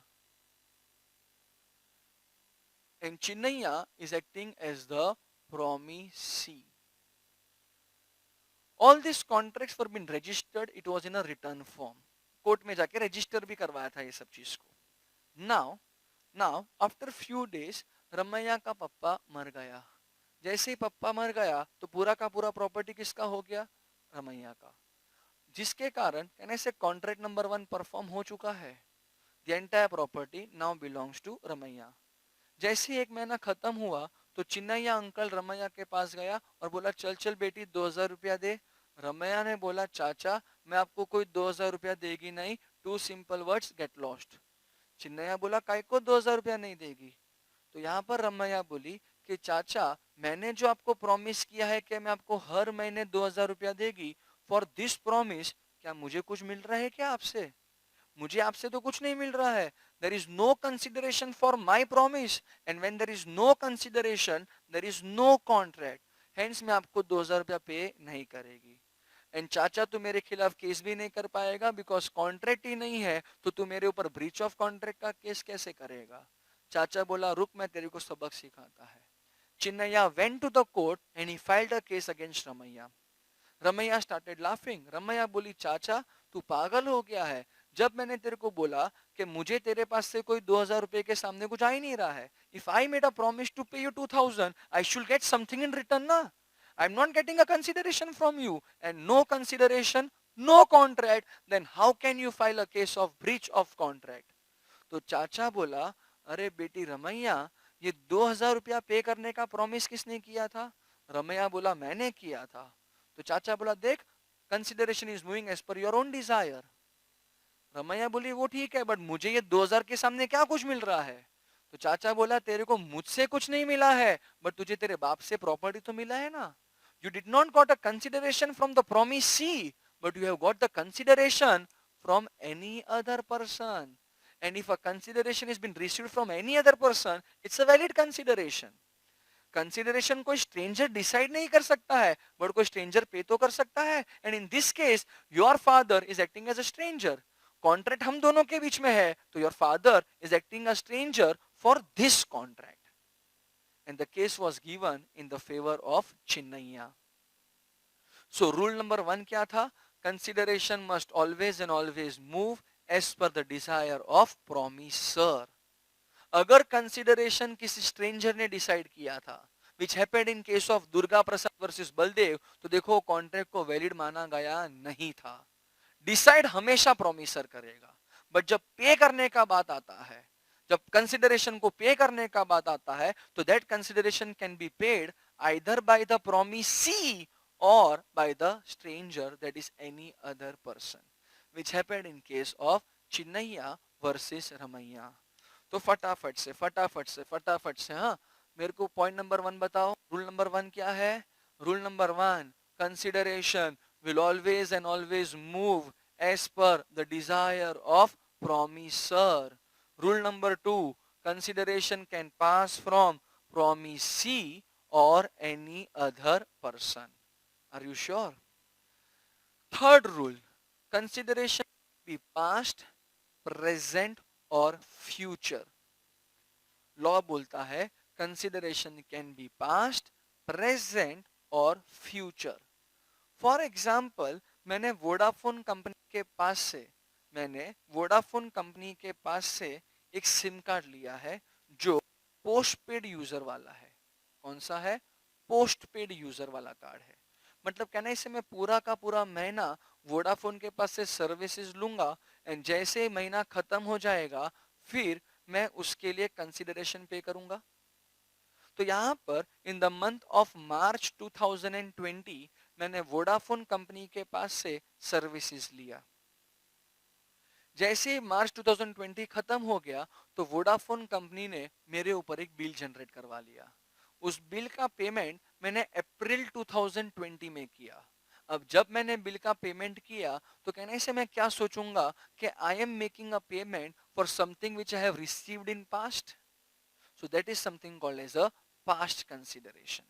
Speaker 1: and Chinnaiya is acting as the promisee. All these contracts were been registered. It was in a written form. Court में जाके register भी करवाया था ये सब चीज को. Now after few days, Ramaiah का पप्पा मर गया. जैसे ही पप्पा मर गया तो पूरा का पूरा प्रॉपर्टी किसका हो गया? रमैया का. जिसके कारण कहने से कॉन्ट्रैक्ट नंबर 1 परफॉर्म हो चुका है. The entire property now belongs to Ramaiah. जैसे ही एक महीना खत्म हुआ तो चिन्नैया अंकल रमैया के पास गया और बोला, चल चल बेटी 2000 रुपया दे. रमैया ने बोला, चाचा मैं आपको कोई 2000 रुपया देगी नहीं, two simple words get lost. Chinnaiah बोला, काय को 2000 रुपया नहीं देगी? तो यहाँ पर रमैया बोली कि चाचा, मैंने जो आपको प्रॉमिस किया है कि मैं आपको हर महीने 2000 रुपया देगी, फॉर दिस प्रॉमिस क्या मुझे कुछ मिल रहा है क्या आपसे? मुझे आपसे तो कुछ नहीं मिल रहा है. There is no consideration for my promise, and when there is no consideration there is no contract. Hence मैं आपको 2000 रुपया पे नहीं करेगी. एंड चाचा तू मेरे खिलाफ केस भी नहीं कर पाएगा, बिकॉज कॉन्ट्रैक्ट ही नहीं है, तो तू मेरे ऊपर ब्रीच ऑफ कॉन्ट्रैक्ट का केस कैसे करेगा? चाचा बोला, रुक मैं तेरे को सबक सिखाता है. Chinnaiah went to the court and he filed a case against Ramaiah. Ramaiah started laughing. Ramaiah बोली, चाचा तू पागल हो गया है. जब मैंने तेरे को बोला कि मुझे तेरे पास से कोई 2000 रुपए के सामने कुछ आ ही नहीं रहा है. If I made a promise to pay you 2000, I should get something in return ना. I am not getting a consideration from you, and no consideration, no contract, then how can you file a case of breach of contract? तो चाचा बोला, अरे बेटी रमैया, ये 2000 रुपया पे करने का प्रॉमिस किसने किया था? रमैया बोला, मैंने किया था. तो चाचा बोला, देख, consideration is moving as per your own desire. Ramaiah बोली, वो ठीक है, बट मुझे ये 2000 के सामने क्या कुछ मिल रहा है? तो चाचा बोला, तेरे को मुझसे कुछ नहीं मिला है, बट तुझे तेरे बाप से प्रॉपर्टी तो मिला है ना. You did not got a consideration from the promisee, but you have got the consideration from any other person. And if a consideration has been received from any other person, it's a valid consideration. Consideration कोई stranger decide नहीं कर सकता है, but कोई stranger पे तो कर सकता है. And in this case your father is acting as a stranger. Contract हम दोनों के बीच में है, तो your father is acting a stranger for this contract. And the case was given in the favour of Chinnaiah. So rule number 1 क्या था? Consideration must always and always move as per the desire of promisor. अगर consideration किसी stranger ने decide किया था, which happened in case of Durga Prasad versus Baldev, तो देखो contract को वैलिड माना गया नहीं था. डिसाइड हमेशा प्रोमिसर करेगा, बट जब पे करने का बात आता है, जब कंसिडरेशन को पे करने का बात आता है, तो that consideration can be paid either by the promisee or by the stranger, that is any other person, which happened in case of Chinnaiya versus Ramayya. तो फटाफट से हाँ, मेरे को पॉइंट नंबर 1 बताओ. रूल नंबर 1 क्या है? Rule number 1, consideration will always and always move as per the desire of promisor. Rule number 2, consideration can pass from promisee or any other person. Are you sure? Third rule, consideration can be past, present और future. Law बोलता है consideration can be past, present और future. For example, मैंने Vodafone company के पास से एक SIM card लिया है जो पोस्ट पेड यूजर वाला है. कौन सा है? पोस्ट पेड यूजर वाला कार्ड है. मतलब कहना इसे मैं पूरा का पूरा महीना वोडाफोन के पास से सर्विसेज लूंगा, एंड जैसे ही महीना खत्म हो जाएगा फिर मैं उसके लिए कंसिडरेशन पे करूंगा. तो यहाँ पर in the month of March 2020 मैंने वोडाफोन कंपनी के पास से सर्विसेज लिया. जैसे ही मार्च 2020 खत्म हो गया, तो वोडाफोन कंपनी ने मेरे ऊपर एक बिल जनरेट करवा लिया. उस बिल का पेमेंट मैंने अप्रैल 2020 में किया. अब जब मैंने बिल का पेमेंट किया, तो कहने से मैं क्या सोचूंगा कि I am making a payment for something which I have received in past. So that is something called as a past consideration.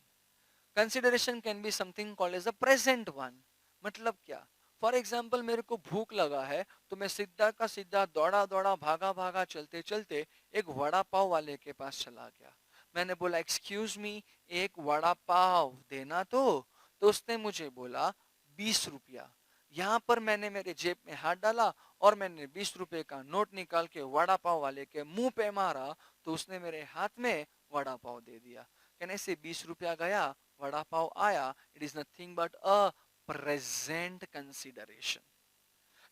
Speaker 1: Consideration can be something called as a present one. मतलब क्या? For example, मेरे को भूख लगा है, तो मैं सीधा का सीधा दौड़ा दौड़ा भागा भागा चलते चलते एक वड़ा पाव वाले के पास चला गया. मैंने बोला एक्सक्यूज मी, एक वड़ा पाव देना. तो उसने मुझे बोला 20 रुपया. यहाँ पर मैंने मेरे जेब में हाथ डाला और मैंने 20 रुपए का नोट निकाल के वड़ा पाव वाले के मुंह पे मारा, तो उसने मेरे हाथ में वड़ा पाव दे दिया. कहने से 20 रुपया गया, वड़ा पाव आया. It is nothing but a present consideration.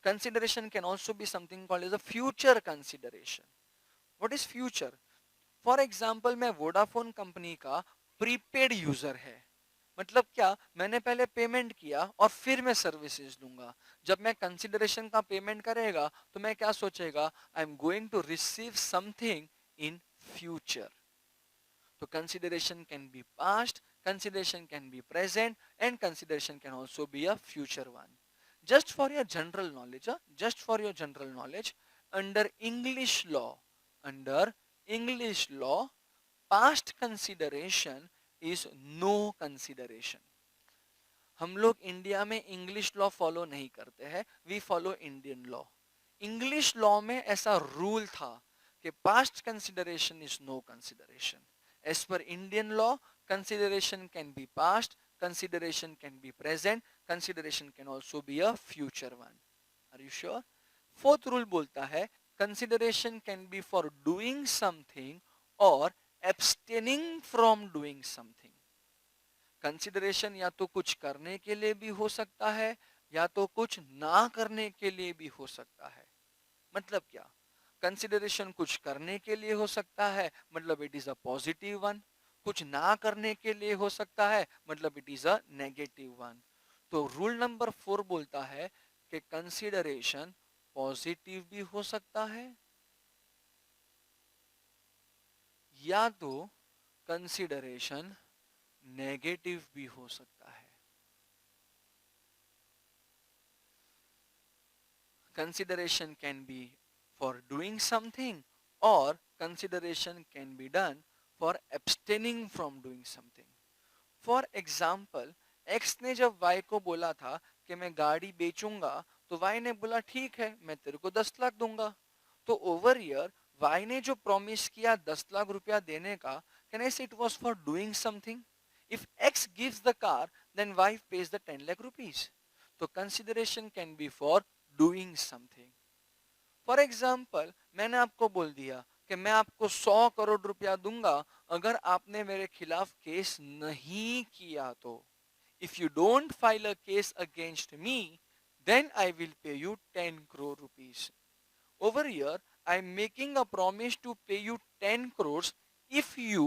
Speaker 1: Consideration can also be something called as a future consideration. What is future? For example, मैं वोडाफोन कंपनी का प्रीपेड यूजर है. मतलब क्या? मैंने पहले पेमेंट किया और फिर मैं सर्विसेज लूंगा. जब मैं कंसिडरेशन का पेमेंट करेगा, तो मैं क्या सोचेगा? I am going to receive something in future. So consideration can be past, consideration can be present, and consideration can also be a future one. Just for your general knowledge, just for your general knowledge, under English law, under English law, past consideration is no consideration. हम लोग India में English law follow नहीं करते हैं, we follow Indian law. English law में ऐसा rule था कि past consideration is no consideration. As per Indian law, consideration can be past, consideration can be present, consideration can also be a future one. Are you sure? Fourth rule बोलता है consideration can be for doing something or abstaining from doing something. Consideration या तो कुछ करने के लिए भी हो सकता है, या तो कुछ ना करने के लिए भी हो सकता है. मतलब क्या? कंसिडरेशन कुछ करने के लिए हो सकता है, मतलब it is a positive one. कुछ ना करने के लिए हो सकता है, मतलब it is a negative one. तो रूल नंबर 4 बोलता है कि कंसिडरेशन पॉजिटिव भी हो सकता है, या तो कंसिडरेशन नेगेटिव भी हो सकता है. Consideration can be for doing something, or consideration can be done for abstaining from doing something. For example x ने जब वाई को बोला था कि मैं गाड़ी बेचूंगा, तो वाई ने बोला ठीक है, मैं तेरे को 10 लाख दूंगा. तो ओवर ईयर वाई ने जो प्रॉमिस किया 10 लाख रुपया देने का, can I say it was for doing something. If X gives the car, then Y pays the 10 lakh rupees. तो consideration can be for doing something. For example मैंने आपको बोल दिया कि मैं आपको 100 करोड़ रुपया दूंगा अगर आपने मेरे खिलाफ केस नहीं किया. तो if you don't file a case against me, then I will pay you 10 crore rupees. Over here I am making a promise to pay you 10 crores if you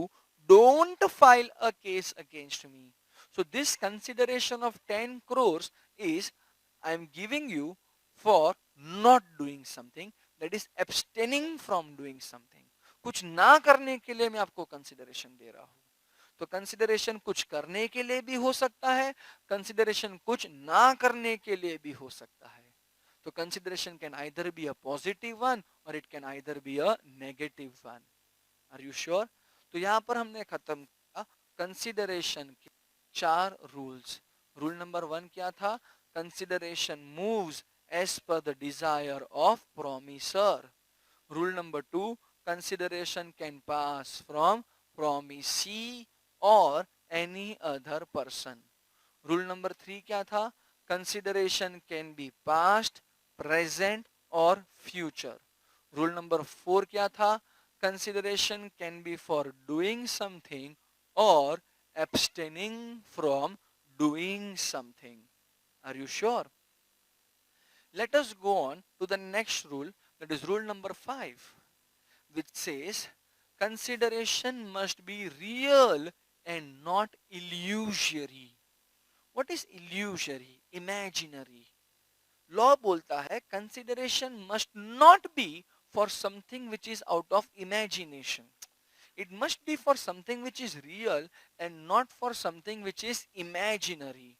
Speaker 1: don't file a case against me. So this consideration of 10 crores is I am giving you for not doing something, that is abstaining from doing something. कुछ ना करने के लिए मैं आपको consideration दे रहा हूं. तो कंसिडरेशन कुछ करने के लिए भी हो सकता है, कंसिडरेशन कुछ ना करने के लिए भी हो सकता है. तो consideration can either be a positive one और it can either be a negative one. Are you sure? तो यहां पर हमने खत्म किया कंसिडरेशन के 4 रूल्स. रूल नंबर 1 क्या था? Consideration moves as per the desire of promisor. Rule number 2, consideration can pass from promisee or any other person. Rule number 3 क्या था? Consideration can be past, present or future. Rule number 4 क्या था? Consideration can be for doing something or abstaining from doing something. Are you sure? Let us go on to the next rule, that is rule number 5, which says consideration must be real and not illusory. What is illusory? Imaginary. Law बोलता है consideration must not be for something which is out of imagination. It must be for something which is real and not for something which is imaginary.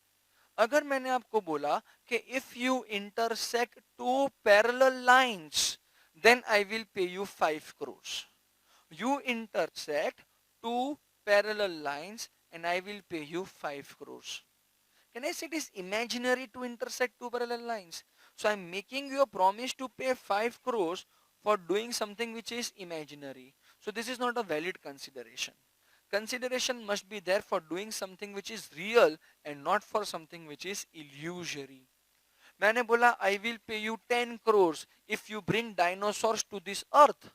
Speaker 1: अगर मैंने आपको बोला कि if you intersect 2 parallel lines, then I will pay you 5 crores. You intersect 2 parallel lines and I will pay you 5 crores. Can I say it is imaginary to intersect 2 parallel lines? So I am making you a promise to pay 5 crores for doing something which is imaginary. So this is not a valid consideration. Consideration must be there for doing something which is real and not for something which is illusory. मैंने बोला I will pay you 10 crores if you bring dinosaurs to this earth.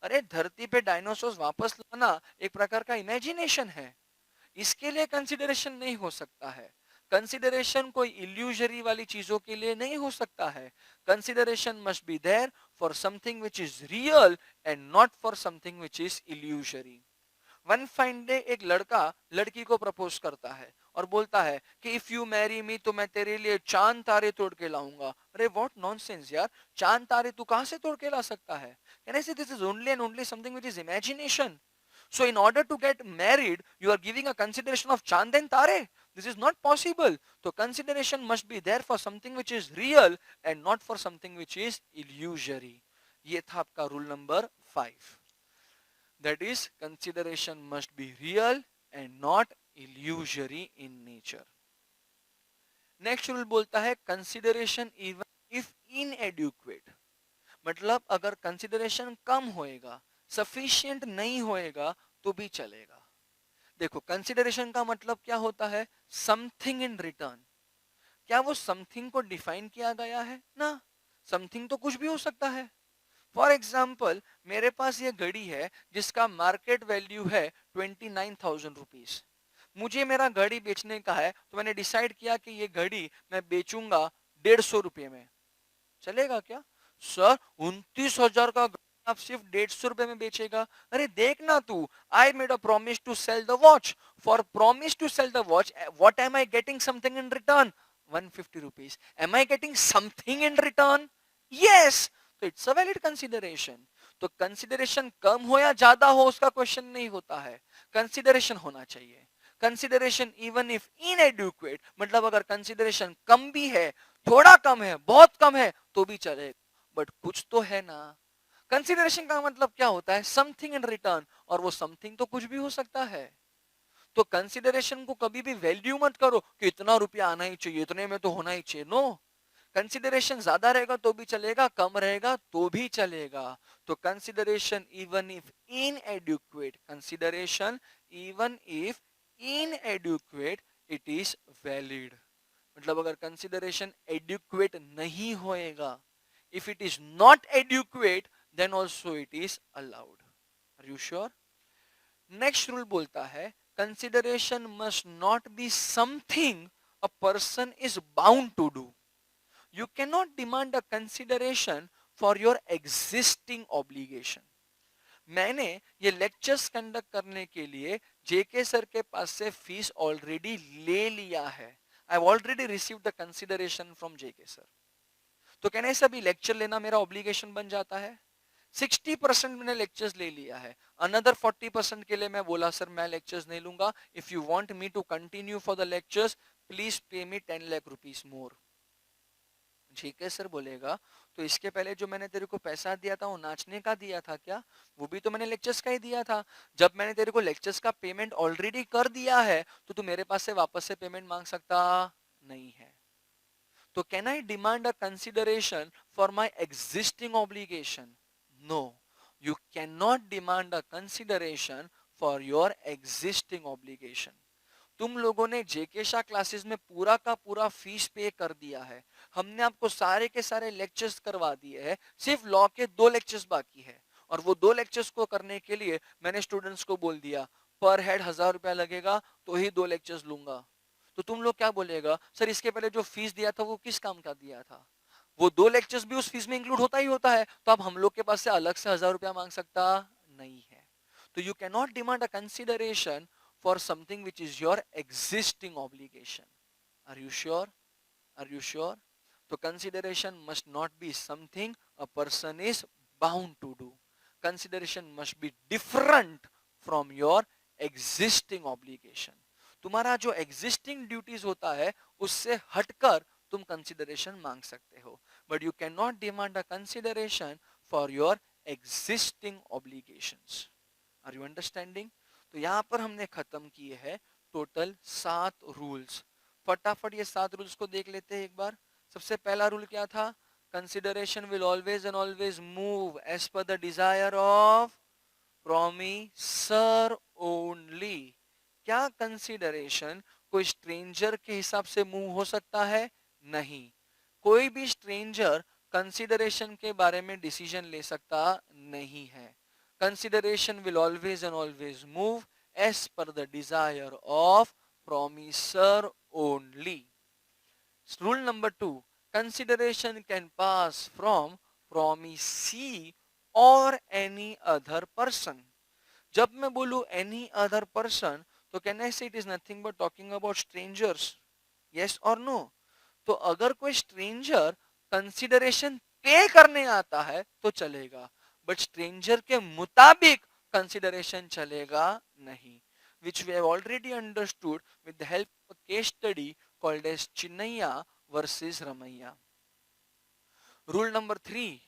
Speaker 1: अरे धरती पे dinosaurs वापस लाना एक प्रकार का इमेजिनेशन है, इसके लिए कंसिडरेशन नहीं हो सकता है. कंसिडरेशन कोई इल्यूजरी वाली चीजों के लिए नहीं हो सकता है. Consideration must be there for something which is real and not for something which is illusory. One fine day एक लड़का लड़की को प्रपोज करता है और बोलता है कि इफ यू मैरी मी तो मैं तेरे लिए चांद तारे तोड़ के लाऊंगा. अरे व्हाट नॉनसेंस यार, चांद तारे तू कहां से तोड़ के ला सकता है? कैन आई से this is only and only something which is imagination. So in order to get married, you are giving a consideration of chand and tare. This is not possible. So consideration must be there for something which is real and not for something which is illusory. ये था आपका rule number 5. That is, consideration must be real and not illusory in nature. Next rule बोलता है consideration even if इनएडुक्वेट. मतलब अगर consideration कम होएगा, sufficient नहीं होएगा तो भी चलेगा. देखो कंसिडरेशन का मतलब क्या होता है? Something in return. क्या वो समथिंग को डिफाइन किया गया है ना? समथिंग तो कुछ भी हो सकता है. फॉर एग्जाम्पल मेरे पास ये घड़ी है जिसका मार्केट वैल्यू है 29,000 रुपीज. मुझे मेरा घड़ी बेचने का है तो मैंने डिसाइड किया कि ये घड़ी मैं बेचूंगा 150 रुपये में. चलेगा क्या? सर 29,000 का आप सिर्फ 150 रुपए में बेचेगा? अरे देखना तू, I made a promise to sell the watch. For promise to sell the watch, what am I getting something in return? 150 rupees. Am I getting something in return? Yes. तो इट्स अ वैलिड कंसिडरेशन. तो consideration कम हो या ज्यादा हो उसका question नहीं होता है, कंसिडरेशन होना चाहिए. कंसिडरेशन इवन इफ इनएडुक्वेट, मतलब अगर कंसिडरेशन कम भी है, थोड़ा कम है, बहुत कम है तो भी चलेगा, बट कुछ तो है ना. कंसिडरेशन का मतलब क्या होता है? समथिंग इन रिटर्न, और वो समथिंग तो कुछ भी हो सकता है। तो कंसिडरेशन को कभी भी वैल्यू मत करो कि इतना रुपया आना ही चाहिए, इतने में तो होना ही चाहिए। नो, कंसिडरेशन ज्यादा रहेगा तो भी चलेगा, कम रहेगा तो भी चलेगा। तो consideration even if inadequate, consideration even if inadequate, it is valid. मतलब अगर कंसिडरेशन एडुक्वेट नहीं होएगा, if it is not adequate, then also it is allowed. Are you sure? Next rule बोलता है consideration must not be something a person is bound to do. You can not demand a consideration for your existing obligation. मैंने ये lectures conduct करने के लिए जेके sir के पास से fees already ले लिया है। I have already received the consideration from JK sir. तो कहने से अभी लेक्चर लेना मेरा ऑब्लिगेशन बन जाता है। 60% मैंने लेक्चर्स ले लिया है। अनदर 40% के लिए मैं बोला सर मैं लेक्चर्स नहीं लूंगा, if you want me to continue for the lectures please pay me 10 lakh rupees मोर। ठीक है सर बोलेगा, तो इसके पहले जो मैंने तेरे को पैसा दिया था वो नाचने का दिया था क्या? वो भी तो मैंने लेक्चर्स का ही दिया था। जब मैंने तेरे को लेक्चर्स का पेमेंट ऑलरेडी कर दिया है तो तू मेरे पास से वापस से पेमेंट मांग सकता नहीं है। तो can I demand a consideration for my existing obligation? No, you can not demand a consideration for your existing obligation. तुम लोगों ने जेके शाह क्लासेस में पूरा का पूरा फीस पे कर दिया है। हमने आपको सारे के सारे लेक्चर्स करवा दिए हैं, सिर्फ लॉ के 2 लेक्चर्स बाकी है। और वो 2 लेक्चर्स को करने के लिए मैंने स्टूडेंट्स को बोल दिया पर हेड 1000 रुपया लगेगा तो ही 2 लेक्चर्स लूंगा। तो तुम लोग क्या बोलेगा, सर इसके पहले जो फीस दिया था वो किस काम का दिया था? वो 2 लेक्चर्स भी उस फीस में इंक्लूड होता ही होता है, तो अब हम लोग के पास से अलग से 1000 रुपया मांग सकता नहीं है। तो you can not demand a consideration for something which is your existing obligation. Are you sure? Are you sure? So consideration must not be something a person is bound to do. Consideration must be different from your existing obligation. तुम्हारा जो existing duties होता है उससे हटकर तुम consideration मांग सकते हो, but you cannot demand a consideration for your existing obligations. Are you understanding? तो यहां पर हमने खत्म किए हैं टोटल 7 रूल्स। फटाफट ये 7 रूल्स को देख लेते हैं एक बार। सबसे पहला रूल क्या था? Consideration will always and always move as per the desire of promisor only. क्या कंसिडरेशन कोई स्ट्रेंजर के हिसाब से मूव हो सकता है? नहीं। कोई भी स्ट्रेंजर कंसिडरेशन के बारे में डिसीजन ले सकता नहीं है। Consideration will always and always move as per the desire of promisor only. Rule number 2, consideration can pass from promisee or any other person. जब मैं बोलूं any other person, तो can I say it is nothing but talking about strangers? Yes or no? तो अगर कोई stranger consideration पे करने आता है तो चलेगा, बट स्ट्रेंजर के मुताबिक कंसिडरेशन चलेगा नहीं, which we have already understood with the help of a case study called as Chinnaiya versus Ramaiya. Rule number 3,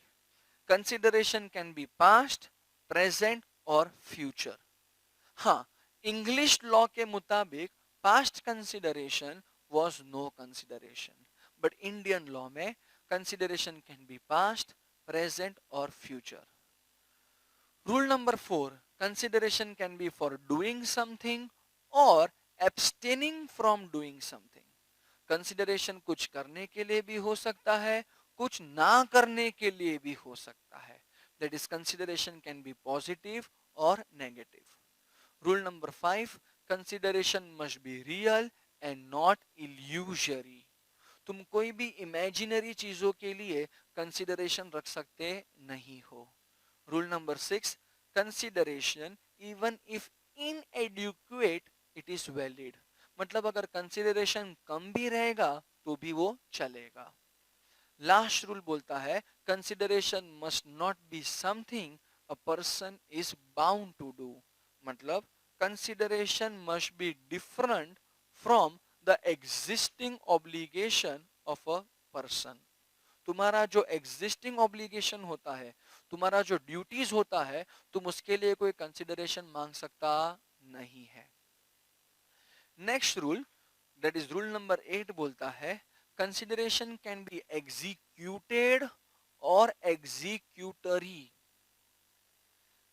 Speaker 1: consideration can be past, present और future. हाँ, इंग्लिश लॉ के मुताबिक past consideration was no consideration, but Indian law में consideration can be past, present और future. Rule number 4, consideration can be for doing something और abstaining from doing something. Consideration कुछ करने के लिए भी हो सकता है, कुछ ना करने के लिए भी हो सकता है। That is consideration can B positive और negative. Rule number 5, consideration must be real and not illusory. तुम कोई भी इमेजिनरी चीजों के लिए कंसिडरेशन रख सकते नहीं हो। Rule number 6, consideration even if inadequate it is valid. मतलब अगर कंसिडरेशन कम भी रहेगा तो भी वो चलेगा। लास्ट रूल बोलता है consideration must not be something a person is bound to do. मतलब consideration must be different from the existing obligation of a person. तुम्हारा जो एग्जिस्टिंग ऑब्लिगेशन होता है तुम्हारा जो ड्यूटीज होता है तुम उसके लिए कोई कंसिडरेशन मांग सकता नहीं है। Next rule, that is rule number 8, बोलता है कंसिडरेशन कैन बी एग्जीक्यूटेड और executory.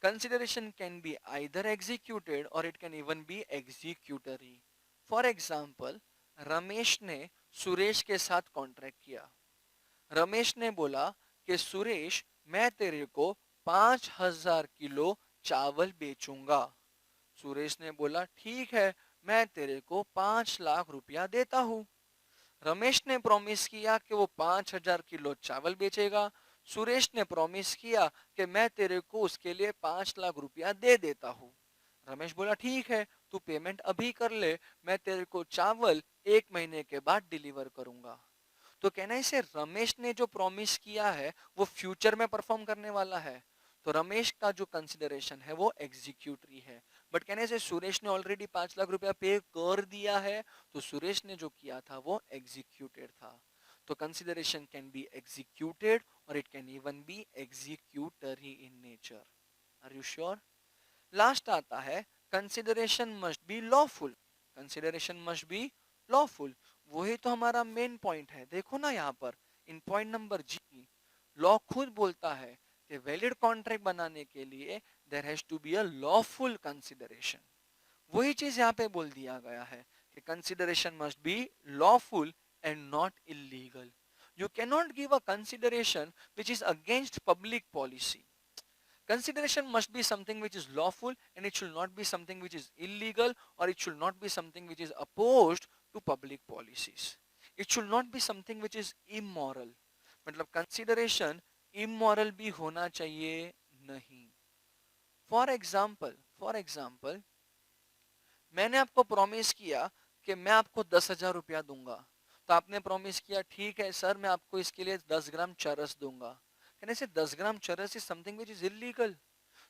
Speaker 1: Consideration can be either executed or it can even be executory. For example, Ramesh ने सुरेश के साथ कॉन्ट्रैक्ट किया। रमेश ने बोला कि सुरेश मैं तेरे को 5,000 किलो चावल बेचूंगा। सुरेश ने बोला ठीक है, मैं तेरे को 5 लाख रुपया देता हूँ। रमेश ने प्रॉमिस किया कि वो 5,000 किलो चावल बेचेगा। सुरेश ने प्रॉमिस किया कि मैं तेरे को उसके लिए 5 लाख रुपया दे देता हूँ। रमेश बोला ठीक है, तू पेमेंट अभी कर ले, मैं तेरे को चावल 1 महीने के बाद डिलीवर करूंगा। तो कहना इसे रमेश ने जो प्रॉमिस किया है वो फ्यूचर में परफॉर्म करने वाला है, तो रमेश का जो कंसिडरेशन है वो एग्जीक्यूटरी है। बट कहने से सुरेश ने ऑलरेडी 5 लाख रुपया पे कर दिया है, तो सुरेश ने जो किया था वो एग्जीक्यूटेड था। तो कंसिडरेशन कैन बी एग्जीक्यूटेड और it can even be executory in nature. Are you sure? Last आता है consideration must be lawful. Consideration must be lawful, वही तो हमारा मेन पॉइंट है। देखो ना यहाँ पर in point number G, law खुद बोलता है कि वैलिड कॉन्ट्रैक्ट बनाने के लिए there has to be a lawful consideration. वही चीज यहाँ पे बोल दिया गया है कि consideration must be lawful and not illegal. You can not give a consideration which is against public policy. Consideration must be something which is lawful and it should not be something which is illegal, or it should not be something which is opposed to public policies. It should not be something which is immoral. मतलब consideration immoral भी होना चाहिए नहीं। For example मैंने आपको promise किया कि मैं आपको 10,000 रुपया दूंगा, तो आपने प्रॉमिस किया ठीक है सर मैं आपको इसके लिए 10 ग्राम चरस दूंगा। कहने से 10 ग्राम चरस is something which is illegal,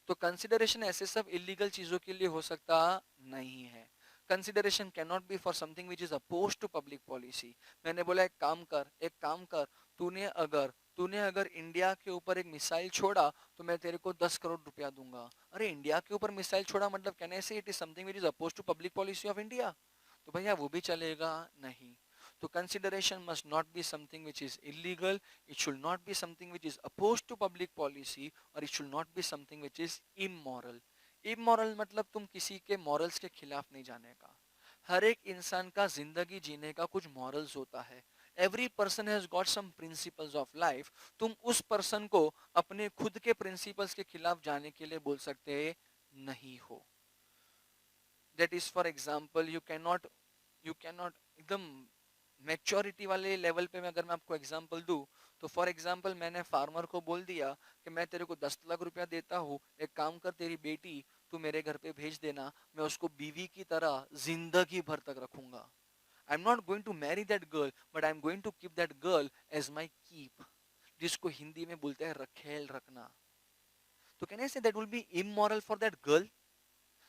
Speaker 1: तो कंसिडरेशन ऐसे सब इलीगल चीजों के लिए हो सकता नहीं है। Consideration can not be for something which is opposed to public policy. मैंने बोला एक काम कर, तूने अगर इंडिया के ऊपर एक मिसाइल छोड़ा तो मैं तेरे को 10 करोड़ रुपया दूंगा। अरे इंडिया के ऊपर मिसाइल छोड़ा मतलब कहने से it is something which is opposed to public policy of India, तो भैया वो भी चलेगा नहीं। तो consideration must not be something which is illegal, it should not be something which is opposed to public policy, or it should not be something which is immoral. immoral मतलब तुम किसी के morals के खिलाफ नहीं जाने का। हर एक इंसान का जिंदगी जीने का कुछ morals होता है। Every person has got some principles of life. तुम उस person को अपने खुद के principles के खिलाफ जाने के लिए बोल सकते नहीं हो। That is for example, you cannot एकदम मैच्योरिटी वाले लेवल पे मैं अगर मैं आपको एग्जांपल दूं, तो फॉर एग्जांपल मैंने फार्मर को बोल दिया कि मैं तेरे को 10 लाख रुपया देता हूँ, एक काम कर तेरी बेटी तू मेरे घर पे भेज देना, मैं उसको बीवी की तरह जिंदगी भर तक रखूंगा। I am not going to marry that girl, but I am going to keep that girl as my keep, जिसको हिंदी में बोलते हैं रखेल रखना। तो कहने say that will be immoral for that girl.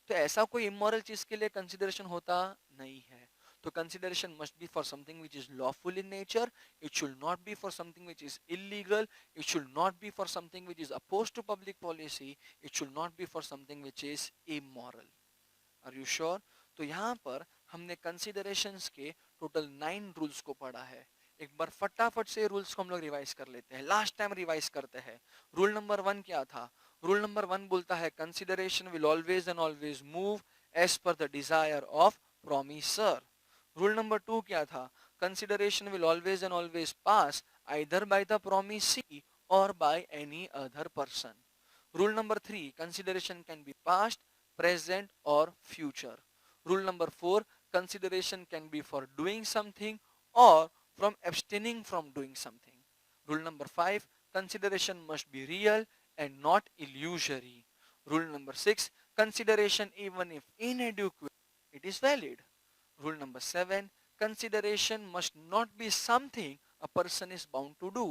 Speaker 1: तो ऐसा कोई इमोरल चीज के लिए कंसिडरेशन होता नहीं है। तो consideration must be for something which is lawful in nature, it should not be for something which is illegal, it should not be for something which is opposed to public policy, it should not be for something which is immoral. Are you sure? तो यहाँ पर हमने considerations के total 9 rules को पढ़ा है। एक बार फटाफट से रूल्स को हम लोग रिवाइज कर लेते हैं, लास्ट टाइम रिवाइज करते हैं। रूल नंबर 1 क्या था? रूल नंबर 1 बोलता है consideration will always and always move as per the desire of promisor. Rule number 2 क्या था? Consideration will always and always pass either by the promisee और by any other person. Rule number 3, consideration can be past, present or future. Rule number 4, consideration can be for doing something or from abstaining from doing something. Rule number 5, consideration must be real and not illusory. Rule number 6, consideration even if inadequate, it is valid. Rule number 7, consideration must not be something a person is bound to do,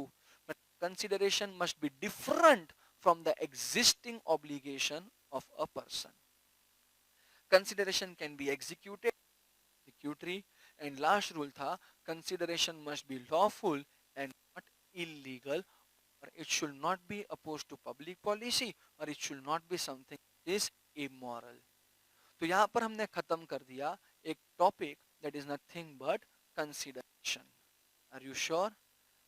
Speaker 1: but consideration must be different from the existing obligation of a person. Consideration can be executed, executory, and last rule tha consideration must be lawful and not illegal. or it should not be opposed to public policy, or it should not be something that is immoral. तो यहाँ पर हमने खत्म कर दिया एक topic that is nothing but consideration. Are you sure?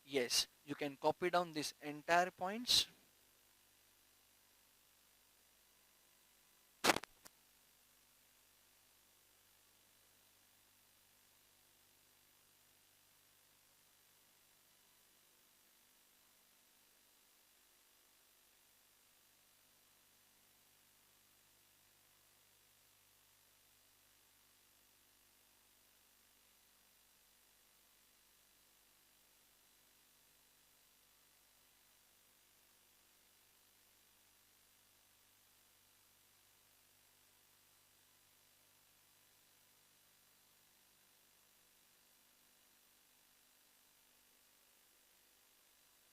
Speaker 1: Yes, you can copy down these entire points.